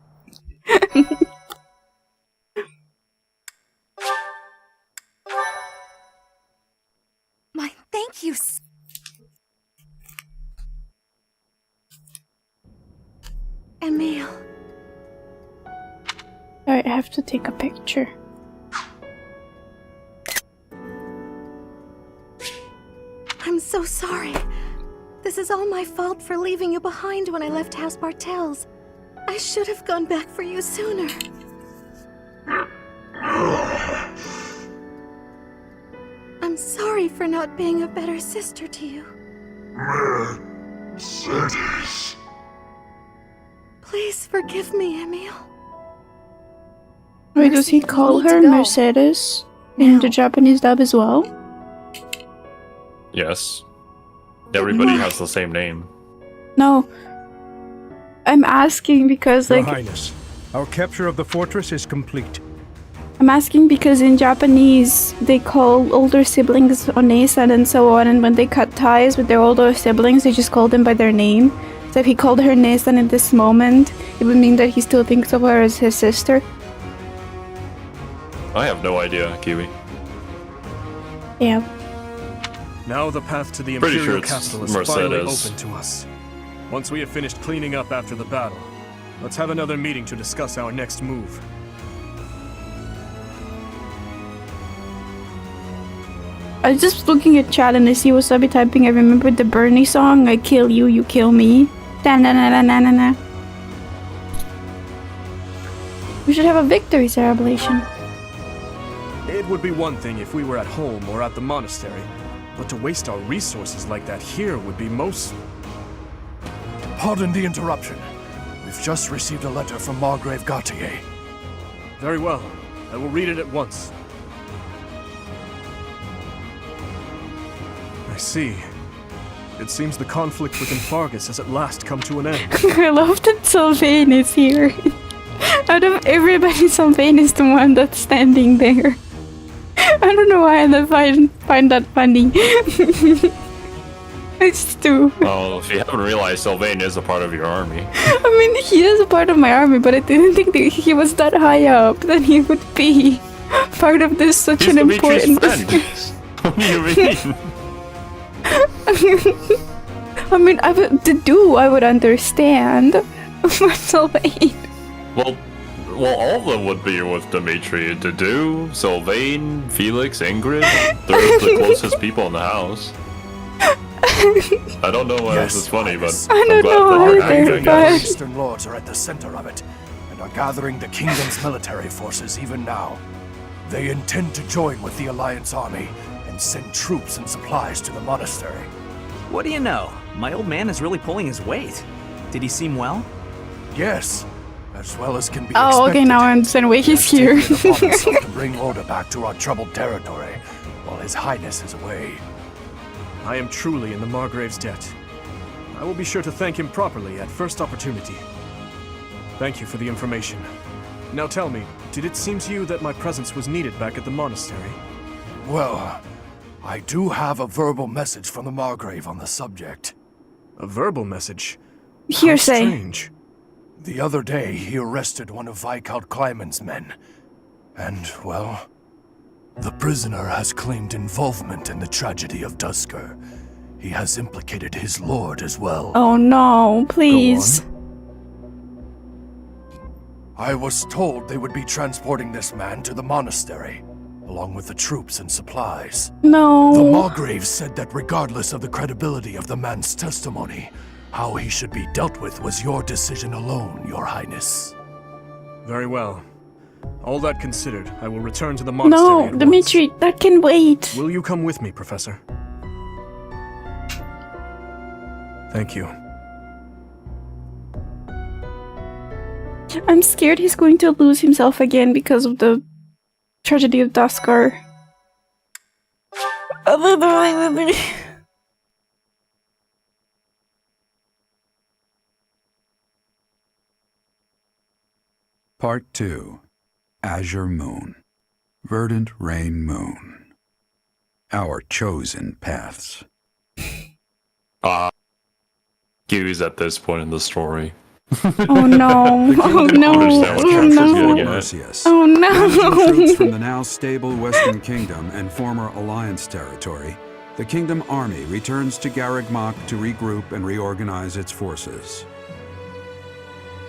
My thank you. Emil. Alright, I have to take a picture. I'm so sorry. This is all my fault for leaving you behind when I left House Bartels. I should have gone back for you sooner. I'm sorry for not being a better sister to you. Mercedes. Please forgive me, Emil. Wait, does he call need to her go. Mercedes in the Japanese dub as well? Yes. Everybody has the same name. No. I'm asking because, Your like... Highness, our capture of the fortress is complete. I'm asking because in Japanese, they call older siblings Onesan and so on, and when they cut ties with their older siblings, they just call them by their name. So if he called her Nesan in this moment, it would mean that he still thinks of her as his sister. I have no idea, Kiwi. Yeah. Now the path to the Pretty Imperial sure it's capital is finally Mercedes. open to us. Once we have finished cleaning up after the battle, let's have another meeting to discuss our next move. I was just looking at chat and I see Wasabi typing. I remembered the Bernie song, I kill you, you kill me. Da-na-na-na-na-na-na. We should have a victory celebration. It would be one thing if we were at home or at the monastery, but to waste our resources like that here would be most... Pardon the interruption. We've just received a letter from Margrave Gautier. Very well. I will read it at once. I see. It seems the conflict within Fargus has at last come to an end. I love that Sylvain is here. Out of everybody, Sylvain is the one that's standing there. I don't know why I find that funny. It's too. Well, if you haven't realized, Sylvain is a part of your army. I mean, he is a part of my army, but I didn't think that he was that high up that he would be part of this such He's an Dimitri's important. friend. What do you mean? I mean, I would understand. But Sylvain. Well, all of them would be with Dimitri. Dedu, Sylvain, Felix, Ingrid. They're the closest people in the house. I don't know why this is funny, but I don't know either, The Eastern Lords are at the center of it, and are gathering the kingdom's military forces even now. They intend to join with the Alliance army and send troops and supplies to the monastery. What do you know? My old man is really pulling his weight. Did he seem well? Yes, as well as can be Oh, okay, expected. now I understand why he's here. Taken it upon himself to bring order back to our troubled territory, while His Highness is away. I am truly in the Margrave's debt. I will be sure to thank him properly at first opportunity. Thank you for the information. Now tell me, did it seem to you that my presence was needed back at the monastery? Well, I do have a verbal message from the Margrave on the subject. A verbal message? Hearsay. How strange. The other day, he arrested one of Viscount Kleiman's men. And, well, the prisoner has claimed involvement in the tragedy of Dusker. He has implicated his lord as well. Oh no, please. I was told they would be transporting this man to the monastery, along with the troops and supplies. No. The Margrave said that regardless of the credibility of the man's testimony, how he should be dealt with was your decision alone, Your Highness. Very well. All that considered, I will return to the monastery No, at once. Dimitri, that can wait. Will you come with me, Professor? Thank you. I'm scared he's going to lose himself again because of the tragedy of Duskar. Part 2. Azure Moon. Verdant Rain Moon. Our chosen paths. Hughes at this point in the story. Oh no! Oh no! Oh no! Mercius. Oh Managing troops from no! the now stable Western Kingdom and former Alliance territory, the Kingdom Army returns to Garreg to regroup and reorganize its forces.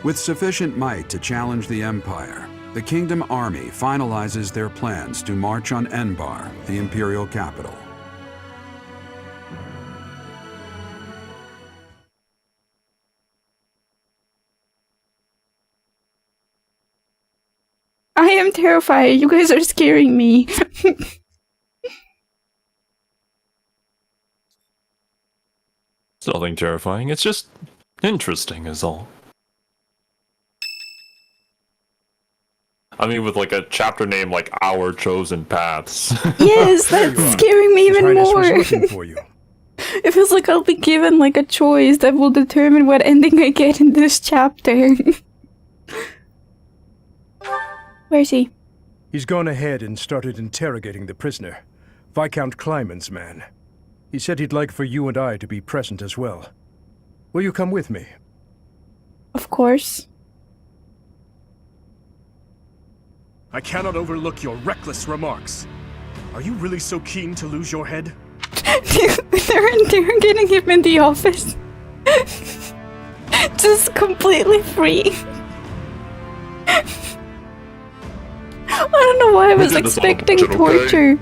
With sufficient might to challenge the Empire, the Kingdom Army finalizes their plans to march on Enbar, the Imperial capital. I am terrified. You guys are scaring me. It's nothing terrifying, it's just interesting is all. I mean, with like a chapter name like Our Chosen Paths. Yes, that's scaring me even more. For you. It feels like I'll be given like a choice that will determine what ending I get in this chapter. Where's he? He's gone ahead and started interrogating the prisoner, Viscount Kleiman's man. He said he'd like for you and I to be present as well. Will you come with me? Of course. I cannot overlook your reckless remarks. Are you really so keen to lose your head? They're interrogating him in the office. Just completely free. I don't know why I was expecting torture.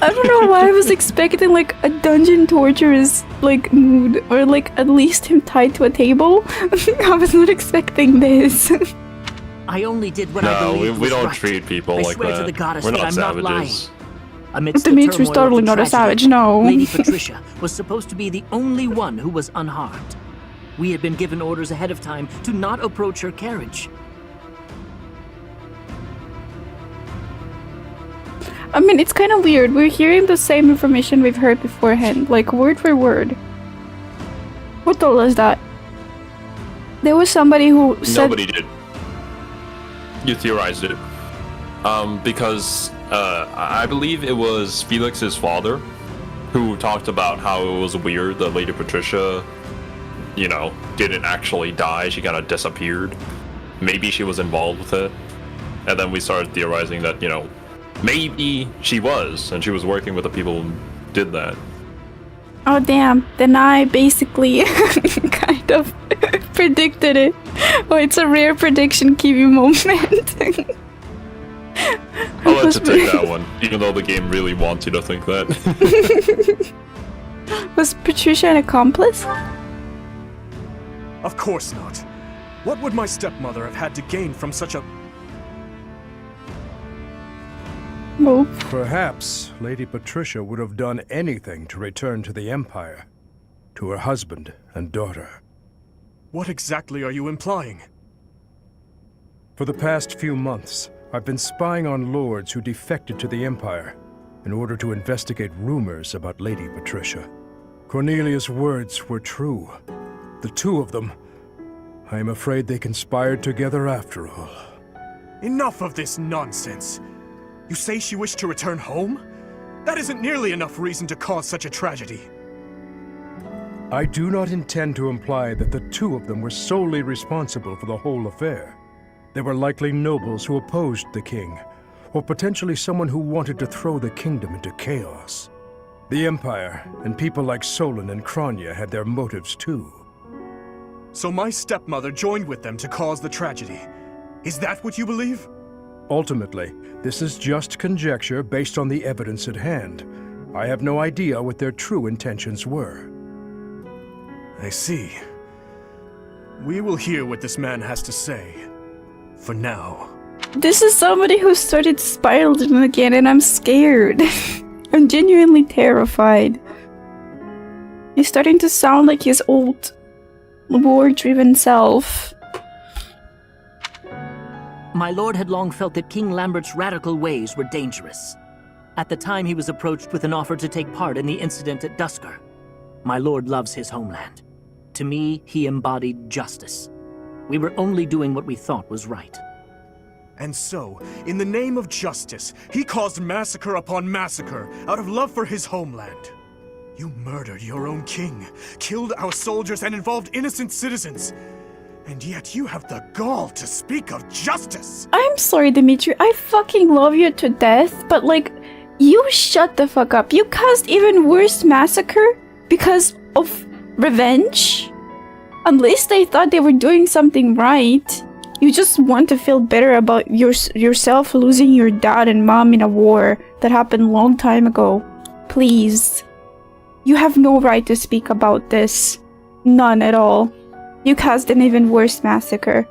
I don't know why I was expecting like a dungeon torturous like mood, or like at least him tied to a table. I was not expecting this. I only did what I believed we was don't right. treat people I like swear that. to the goddess We're that not I'm savages. not lying. Amidst the Dimitri's turmoil of totally the not a tragedy, savage, no. Lady Patricia was supposed to be the only one who was unharmed. We had been given orders ahead of time to not approach her carriage. I mean, it's kind of weird. We're hearing the same information we've heard beforehand, like word for word. Who told us that? There was somebody who said... Nobody did. You theorized it. Because I believe it was Felix's father who talked about how it was weird that Lady Patricia, you know, didn't actually die. She kind of disappeared. Maybe she was involved with it. And then we started theorizing that, you know, maybe she was, and she was working with the people did that. Oh damn, then I basically kind of predicted it. Oh, it's a rare prediction Kiwi moment. I'll let you take that one, even though the game really wants you to think that. Was Patricia an accomplice? Of course not. What would my stepmother have had to gain from such a... No. Perhaps Lady Patricia would have done anything to return to the Empire, to her husband and daughter. What exactly are you implying? For the past few months, I've been spying on lords who defected to the Empire in order to investigate rumors about Lady Patricia. Cornelia's words were true. The two of them, I am afraid they conspired together after all. Enough of this nonsense! You say she wished to return home? That isn't nearly enough reason to cause such a tragedy. I do not intend to imply that the two of them were solely responsible for the whole affair. They were likely nobles who opposed the king, or potentially someone who wanted to throw the kingdom into chaos. The Empire, and people like Solon and Kranya had their motives too. So my stepmother joined with them to cause the tragedy. Is that what you believe? Ultimately, this is just conjecture based on the evidence at hand. I have no idea what their true intentions were. I see. We will hear what this man has to say. For now. This is somebody who started spiraling again, and I'm scared. I'm genuinely terrified. He's starting to sound like his old, war-driven self. My lord had long felt that King Lambert's radical ways were dangerous. At the time, he was approached with an offer to take part in the incident at Duscur. My lord loves his homeland. To me, he embodied justice. We were only doing what we thought was right. And so, in the name of justice, he caused massacre upon massacre out of love for his homeland. You murdered your own king, killed our soldiers, and involved innocent citizens. And yet you have the gall to speak of justice! I'm sorry, Dimitri. I fucking love you to death, but like, you shut the fuck up. You caused even worse massacre because of revenge? Unless they thought they were doing something right. You just want to feel better about yourself losing your dad and mom in a war that happened a long time ago. Please. You have no right to speak about this. None at all. You caused an even worse massacre.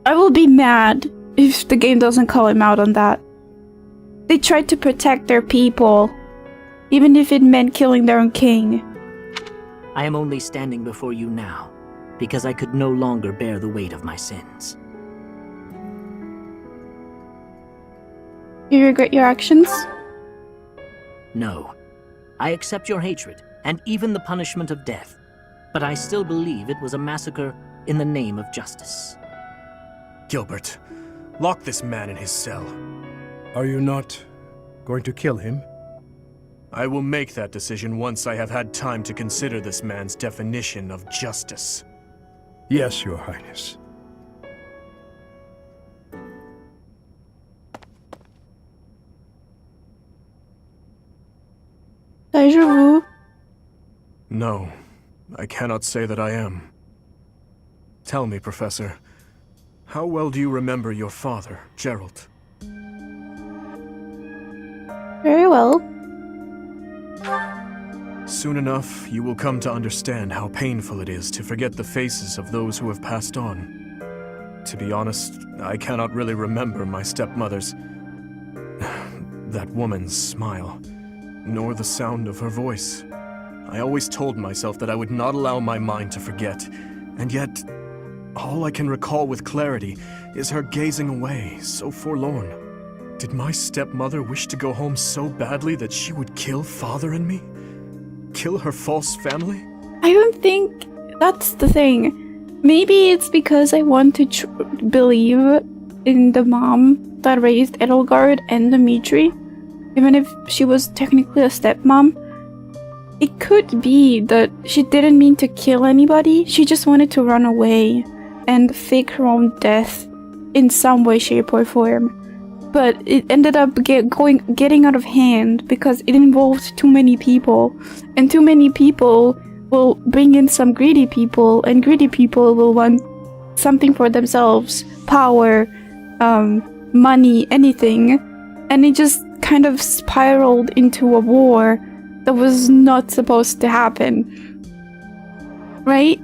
I will be mad if the game doesn't call him out on that. They tried to protect their people, even if it meant killing their own king. I am only standing before you now, because I could no longer bear the weight of my sins. You regret your actions? No. I accept your hatred, and even the punishment of death, but I still believe it was a massacre in the name of justice. Gilbert, lock this man in his cell. Are you not going to kill him? I will make that decision once I have had time to consider this man's definition of justice. Yes, Your Highness. Deja vu. No, I cannot say that I am. Tell me, Professor, how well do you remember your father, Gerald? Very well. Soon enough, you will come to understand how painful it is to forget the faces of those who have passed on. To be honest, I cannot really remember my stepmother's... that woman's smile, nor the sound of her voice. I always told myself that I would not allow my mind to forget, and yet, all I can recall with clarity is her gazing away, so forlorn. Did my stepmother wish to go home so badly that she would kill Father and me? Kill her false family? I don't think that's the thing. Maybe it's because I want to believe in the mom that raised Edelgard and Dimitri, even if she was technically a stepmom. It could be that she didn't mean to kill anybody, she just wanted to run away and fake her own death in some way, shape, or form. but it ended up getting out of hand because it involved too many people, and too many people will bring in some greedy people, and greedy people will want something for themselves, power, money, anything, and it just kind of spiraled into a war that was not supposed to happen, right?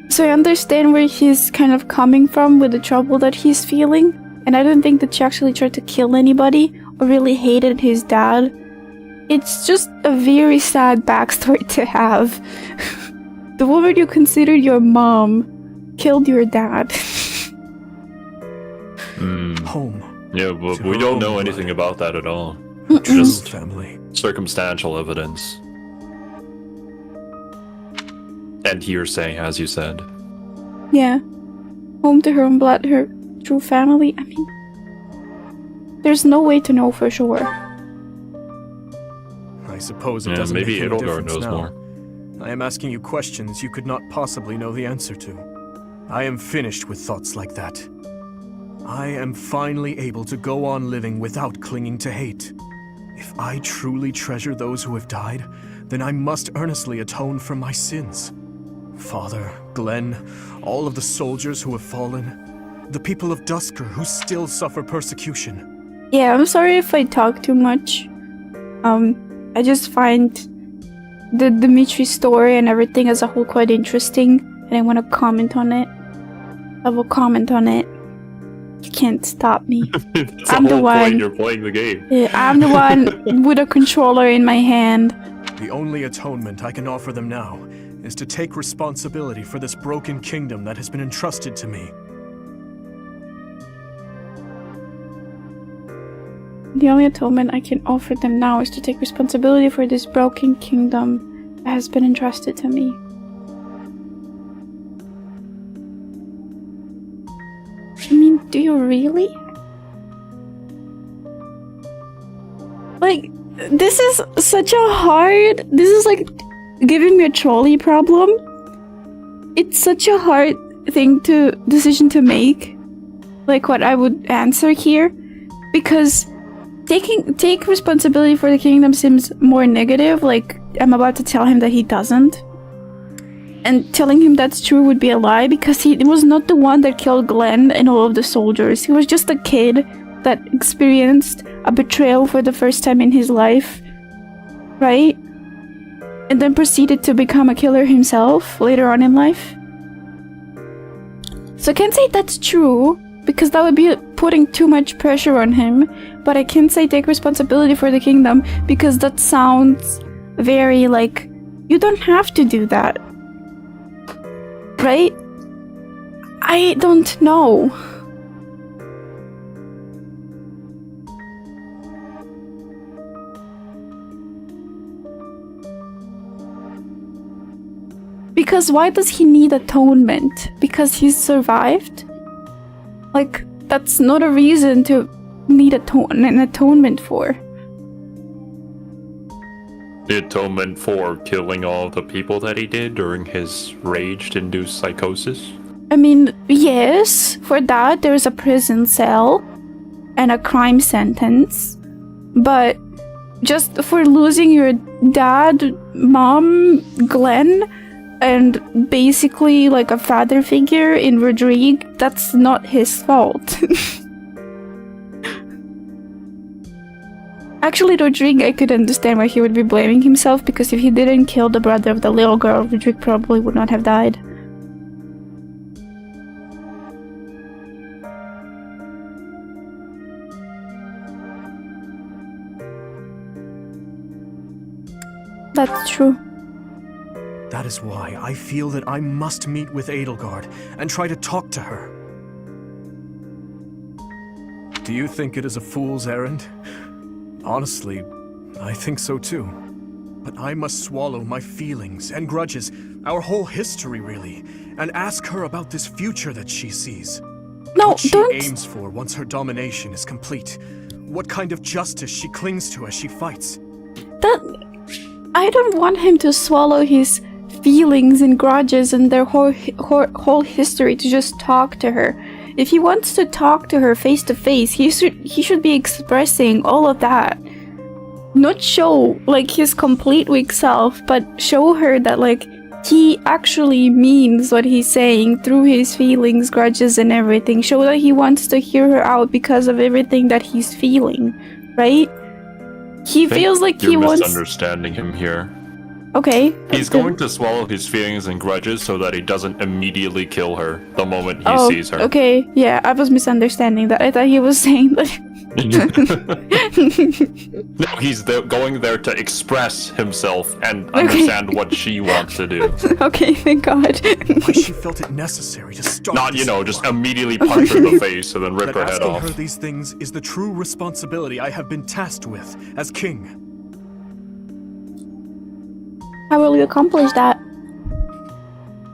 So I understand where he's kind of coming from with the trouble that he's feeling, and I don't think that she actually tried to kill anybody or really hated his dad. It's just a very sad backstory to have. The woman you considered your mom killed your dad. Home. Yeah, but we don't know anything about that at all. Just family. Circumstantial evidence. And hearsay, as you said. Yeah. Home to her own blood, her true family. I mean, there's no way to know for sure. I suppose it doesn't maybe make any Edelgard difference knows now. more. I am asking you questions you could not possibly know the answer to. I am finished with thoughts like that. I am finally able to go on living without clinging to hate. If I truly treasure those who have died, then I must earnestly atone for my sins. Father, Glenn, all of the soldiers who have fallen, the people of Duscur who still suffer persecution. Yeah, I'm sorry if I talk too much. I just find the Dimitri story and everything as a whole quite interesting, and I want to comment on it. I will comment on it. You can't stop me. I'm the one. You're playing the game. Yeah, I'm the one with a controller in my hand. The only atonement I can offer them now is to take responsibility for this broken kingdom that has been entrusted to me. The only atonement I can offer them now is to take responsibility for this broken kingdom that has been entrusted to me. I mean, do you really? Like, this is such a hard... This is like giving me a trolley problem. It's such a hard decision to make. Like what I would answer here. Because take responsibility for the kingdom seems more negative. Like, I'm about to tell him that he doesn't. And telling him that's true would be a lie, because he was not the one that killed Glenn and all of the soldiers. He was just a kid that experienced a betrayal for the first time in his life, right? And then proceeded to become a killer himself later on in life. So I can't say that's true, because that would be putting too much pressure on him. But I can say take responsibility for the kingdom, because that sounds very like, you don't have to do that. Right? I don't know. Because why does he need atonement? Because he's survived? Like, that's not a reason to need an atonement for. The atonement for killing all the people that he did during his rage-induced psychosis? I mean, yes, for that there's a prison cell and a crime sentence. But just for losing your dad, mom, Glenn, and basically like a father figure in Rodrigue, that's not his fault. Actually, Rodrigue, I could understand why he would be blaming himself, because if he didn't kill the brother of the little girl, Rodrigue probably would not have died. That's true. That is why I feel that I must meet with Edelgard and try to talk to her. Do you think it is a fool's errand? Honestly, I think so too. But I must swallow my feelings and grudges, our whole history really, and ask her about this future that she sees. No, what she don't. aims for once her domination is complete. What kind of justice she clings to as she fights. I don't want him to swallow his feelings and grudges and their whole history to just talk to her. If he wants to talk to her face to face, he should be expressing all of that. Not show like his complete weak self, but show her that like he actually means what he's saying through his feelings, grudges, and everything. Show that he wants to hear her out because of everything that he's feeling, right? He feels like he wants. You're misunderstanding him here. Okay. He's going to swallow his feelings and grudges so that he doesn't immediately kill her the moment he sees her. Okay, yeah, I was misunderstanding that. I thought he was saying that. No, he's going there to express himself and understand what she wants to do. Okay, thank God. Why she felt it necessary to stop. Not, just immediately punch her in the face and then rip her head off. Asking her these things is the true responsibility I have been tasked with as king. How will you accomplish that?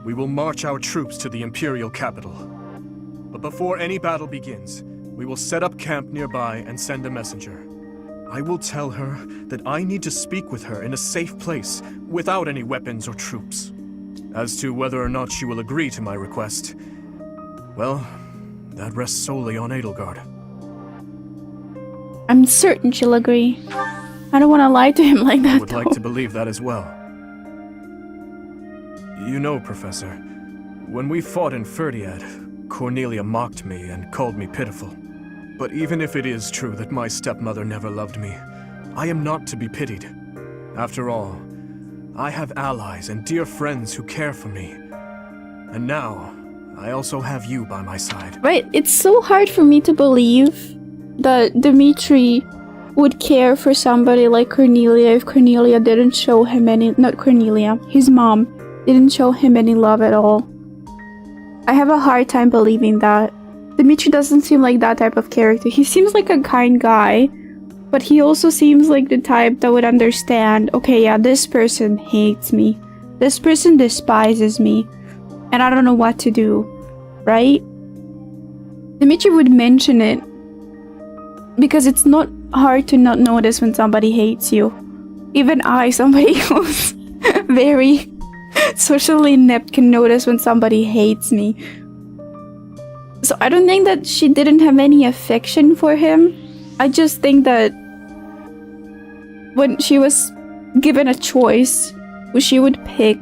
We will march our troops to the Imperial capital. But before any battle begins, we will set up camp nearby and send a messenger. I will tell her that I need to speak with her in a safe place, without any weapons or troops. As to whether or not she will agree to my request, well, that rests solely on Edelgard. I'm certain she'll agree. I don't want to lie to him like that, I would like to believe that as well. You know, Professor, when we fought in Ferdiad, Cornelia mocked me and called me pitiful. But even if it is true that my stepmother never loved me, I am not to be pitied. After all, I have allies and dear friends who care for me. And now, I also have you by my side. Right, it's so hard for me to believe that Dimitri would care for somebody like Cornelia if Cornelia didn't show him any— not Cornelia, his mom didn't show him any love at all. I have a hard time believing that. Dimitri doesn't seem like that type of character. He seems like a kind guy, but he also seems like the type that would understand, okay, yeah, this person hates me. This person despises me, and I don't know what to do, right? Dimitri would mention it because it's not hard to not notice when somebody hates you. Even I, somebody who's very socially inept, can notice when somebody hates me. So I don't think that she didn't have any affection for him. I just think that when she was given a choice, she would pick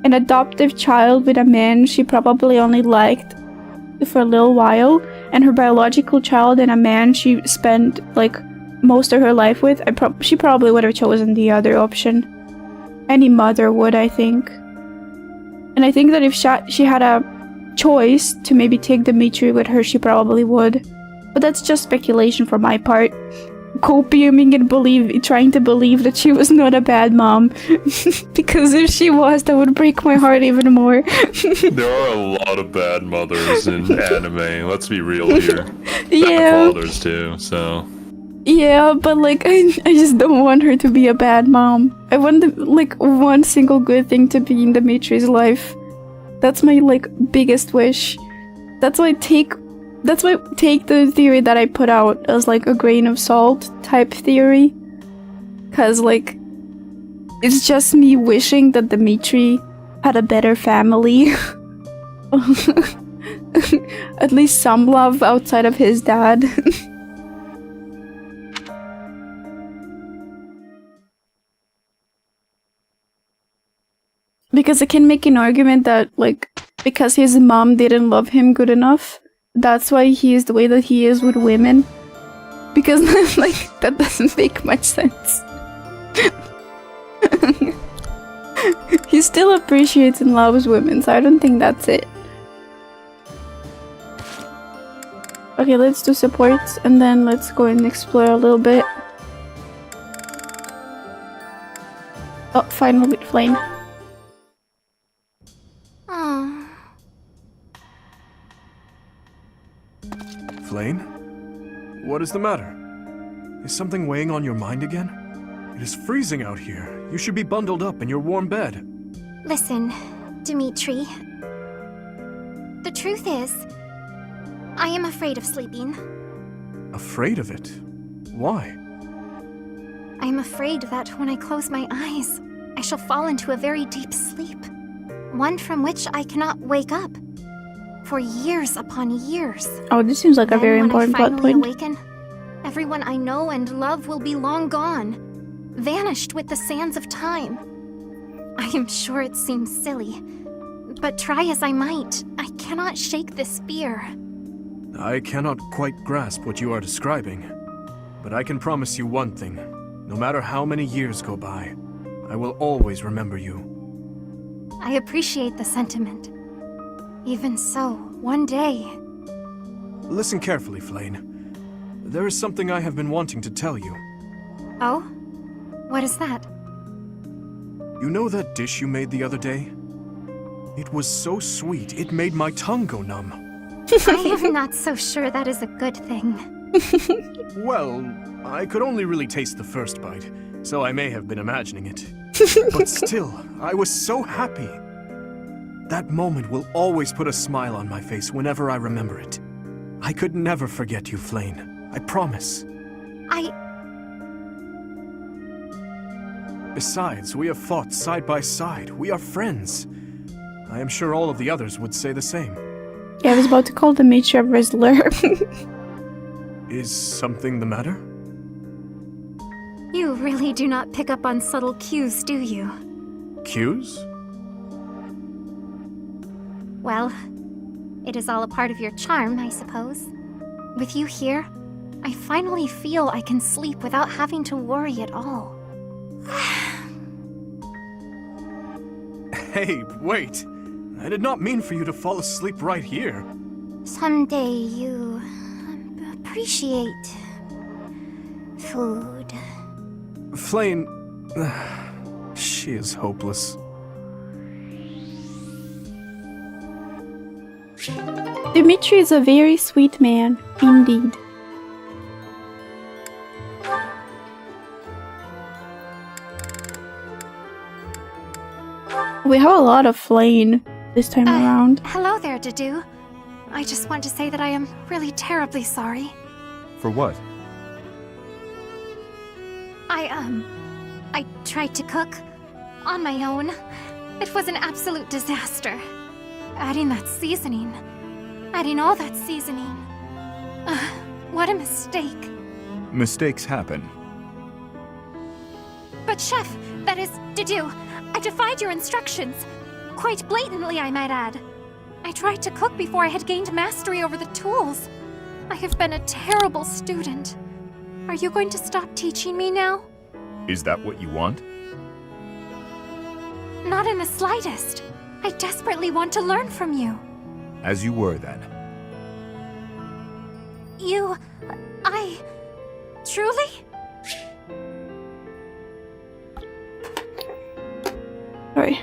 an adoptive child with a man she probably only liked for a little while, and her biological child and a man she spent like most of her life with. She probably would have chosen the other option. Any mother would, I think. And I think that if she had a choice to maybe take Dimitri with her, she probably would. But that's just speculation for my part. Copiuming and trying to believe that she was not a bad mom. Because if she was, that would break my heart even more. There are a lot of bad mothers in anime, let's be real here. Yeah. Bad fathers too, so... Yeah, but like, I just don't want her to be a bad mom. I want like one single good thing to be in Dimitri's life. That's my like biggest wish. That's why take the theory that I put out as like a grain of salt type theory. Cause like, it's just me wishing that Dimitri had a better family. At least some love outside of his dad. Because I can make an argument that, like, because his mom didn't love him good enough, that's why he is the way that he is with women. Because, like, that doesn't make much sense. He still appreciates and loves women, so I don't think that's it. Okay, let's do supports, and then let's go and explore a little bit. Oh, final bit flame. Flane? What is the matter? Is something weighing on your mind again? It is freezing out here. You should be bundled up in your warm bed. Listen, Dimitri. The truth is, I am afraid of sleeping. Afraid of it? Why? I am afraid that when I close my eyes, I shall fall into a very deep sleep. One from which I cannot wake up. For years upon years. Oh, this seems like a Then very when important I plot finally point. awaken, everyone I know and love will be long gone, vanished with the sands of time. I am sure it seems silly, but try as I might, I cannot shake this fear. I cannot quite grasp what you are describing, but I can promise you one thing. No matter how many years go by, I will always remember you. I appreciate the sentiment. Even so, one day... Listen carefully, Flane. There is something I have been wanting to tell you. Oh? What is that? You know that dish you made the other day? It was so sweet, it made my tongue go numb. I am not so sure that is a good thing. Well, I could only really taste the first bite, so I may have been imagining it. But still, I was so happy. That moment will always put a smile on my face whenever I remember it. I could never forget you, Flane. I promise. Besides, we have fought side by side. We are friends. I am sure all of the others would say the same. Yeah, I was about to call Dimitri a Rizzler. Is something the matter? You really do not pick up on subtle cues, do you? Cues? Well, it is all a part of your charm, I suppose. With you here, I finally feel I can sleep without having to worry at all. Hey, wait! I did not mean for you to fall asleep right here. Someday you appreciate food. Flane... she is hopeless. Dimitri is a very sweet man, indeed. We have a lot of Flane this time around. Hello there, Dedu. I just want to say that I am really terribly sorry. For what? I tried to cook on my own. It was an absolute disaster. Adding that seasoning. Adding all that seasoning. What a mistake. Mistakes happen. But Chef, that is, Dedu, I defied your instructions. Quite blatantly, I might add. I tried to cook before I had gained mastery over the tools. I have been a terrible student. Are you going to stop teaching me now? Is that what you want? Not in the slightest. I desperately want to learn from you. As you were then. Truly? Sorry.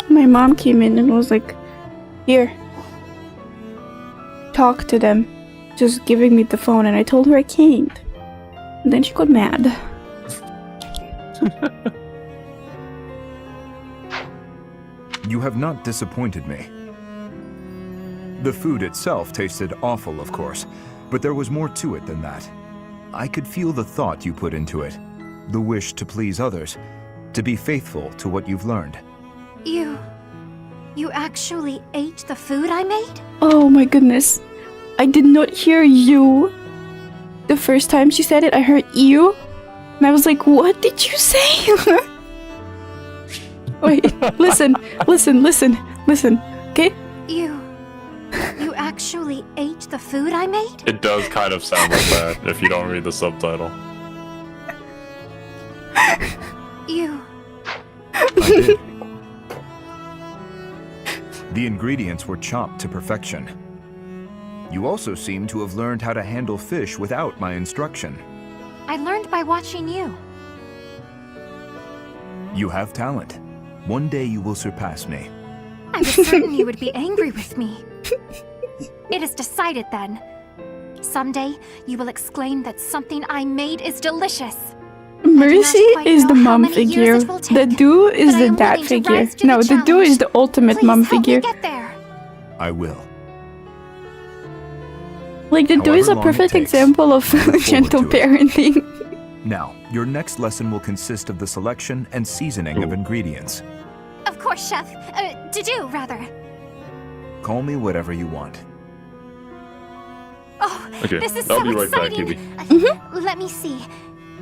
My mom came in and was like, "Here, talk to them." Just giving me the phone, and I told her I can't. And then she got mad. You have not disappointed me. The food itself tasted awful, of course, but there was more to it than that. I could feel the thought you put into it, the wish to please others, to be faithful to what you've learned. You actually ate the food I made? Oh my goodness. I did not hear you. The first time she said it, I heard you. And I was like, what did you say? Wait, listen, okay? You actually ate the food I made? It does kind of sound like that if you don't read the subtitle. I did. The ingredients were chopped to perfection. You also seem to have learned how to handle fish without my instruction. I learned by watching you. You have talent. One day you will surpass me. I was certain you would be angry with me. It is decided then. Someday, you will exclaim that something I made is delicious. Mercy is the mom figure. The do is the dad figure. No, the do is the ultimate mom figure. I will. Like, the do is a However long it perfect takes, example of I look forward gentle to it. parenting. Now, your next lesson will consist of the selection and seasoning of ingredients. Of course, Chef. To do, rather. Call me whatever you want. Oh, Okay, this is I'll so be right back, exciting. Gibby. Let me see.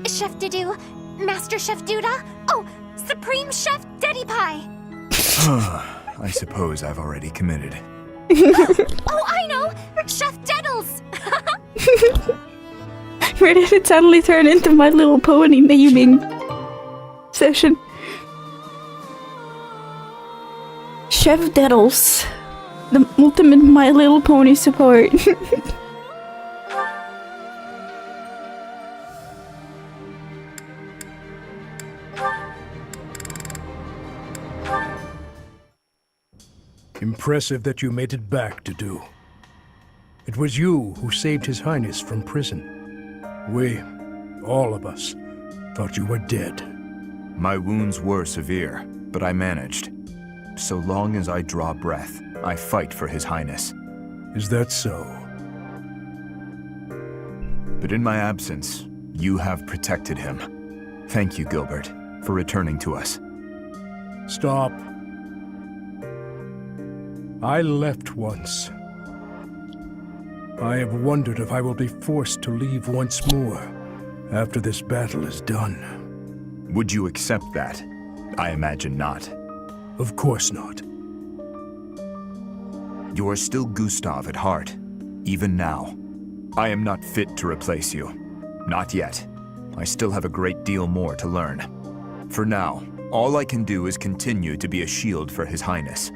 Chef Dedu, Master Chef Duda, oh, Supreme Chef Deddy Pie. I suppose I've already committed. Oh, I know! Chef Deddles! Where did it suddenly turn into My Little Pony naming session? Chef Deddles, the ultimate My Little Pony support. Impressive that you made it back, Dedu. It was you who saved His Highness from prison. We, all of us, thought you were dead. My wounds were severe, but I managed. So long as I draw breath, I fight for His Highness. Is that so? But in my absence, you have protected him. Thank you, Gilbert, for returning to us. Stop. I left once. I have wondered if I will be forced to leave once more after this battle is done. Would you accept that? I imagine not. Of course not. You are still Gustav at heart, even now. I am not fit to replace you. Not yet. I still have a great deal more to learn. For now, all I can do is continue to be a shield for His Highness.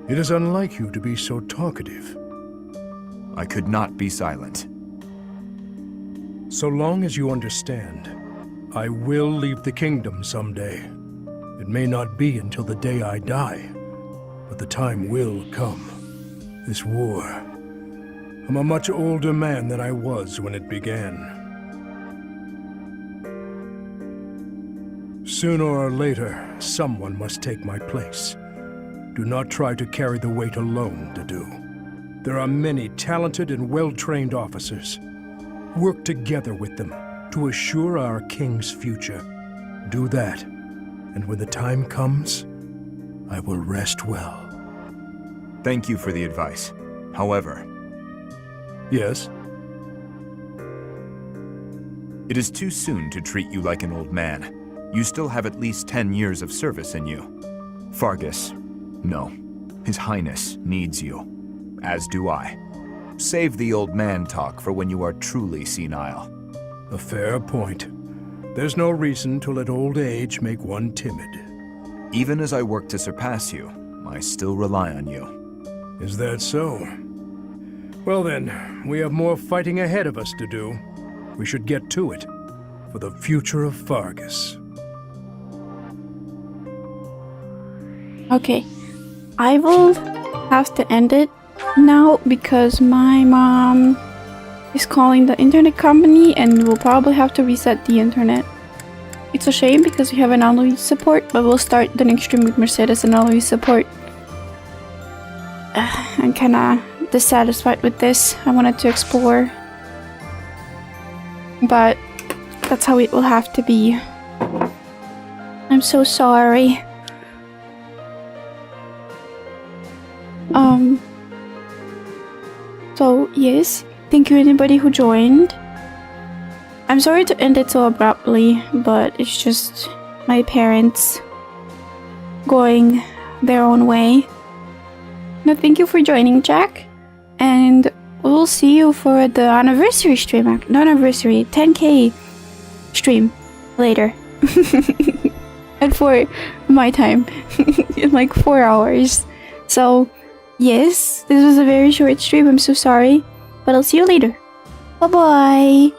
It is unlike you to be so talkative. I could not be silent. So long as you understand, I will leave the kingdom someday. It may not be until the day I die, but the time will come. This war. I'm a much older man than I was when it began. Sooner or later, someone must take my place. Do not try to carry the weight alone, Dedu. There are many talented and well-trained officers. Work together with them to assure our king's future. Do that, and when the time comes, I will rest well. Thank you for the advice. However... Yes? It is too soon to treat you like an old man. You still have at least 10 years of service in you. Fargus, no. His Highness needs you. As do I. Save the old man talk for when you are truly senile. A fair point. There's no reason to let old age make one timid. Even as I work to surpass you, I still rely on you. Is that so? Well then, we have more fighting ahead of us to do. We should get to it, for the future of Fargus. Okay, I will have to end it now because my mom is calling the internet company and we'll probably have to reset the internet. It's a shame because we have an Aloy support, but we'll start the next stream with Mercedes and Aloy support. I'm kinda dissatisfied with this. I wanted to explore, but that's how it will have to be. I'm so sorry. So yes, thank you anybody who joined. I'm sorry to end it so abruptly, but it's just my parents going their own way. No, thank you for joining, Jack, and we'll see you for the anniversary stream, not anniversary, 10k stream later. And for my time, in like 4 hours. So yes, this was a very short stream, I'm so sorry, but I'll see you later. Bye bye.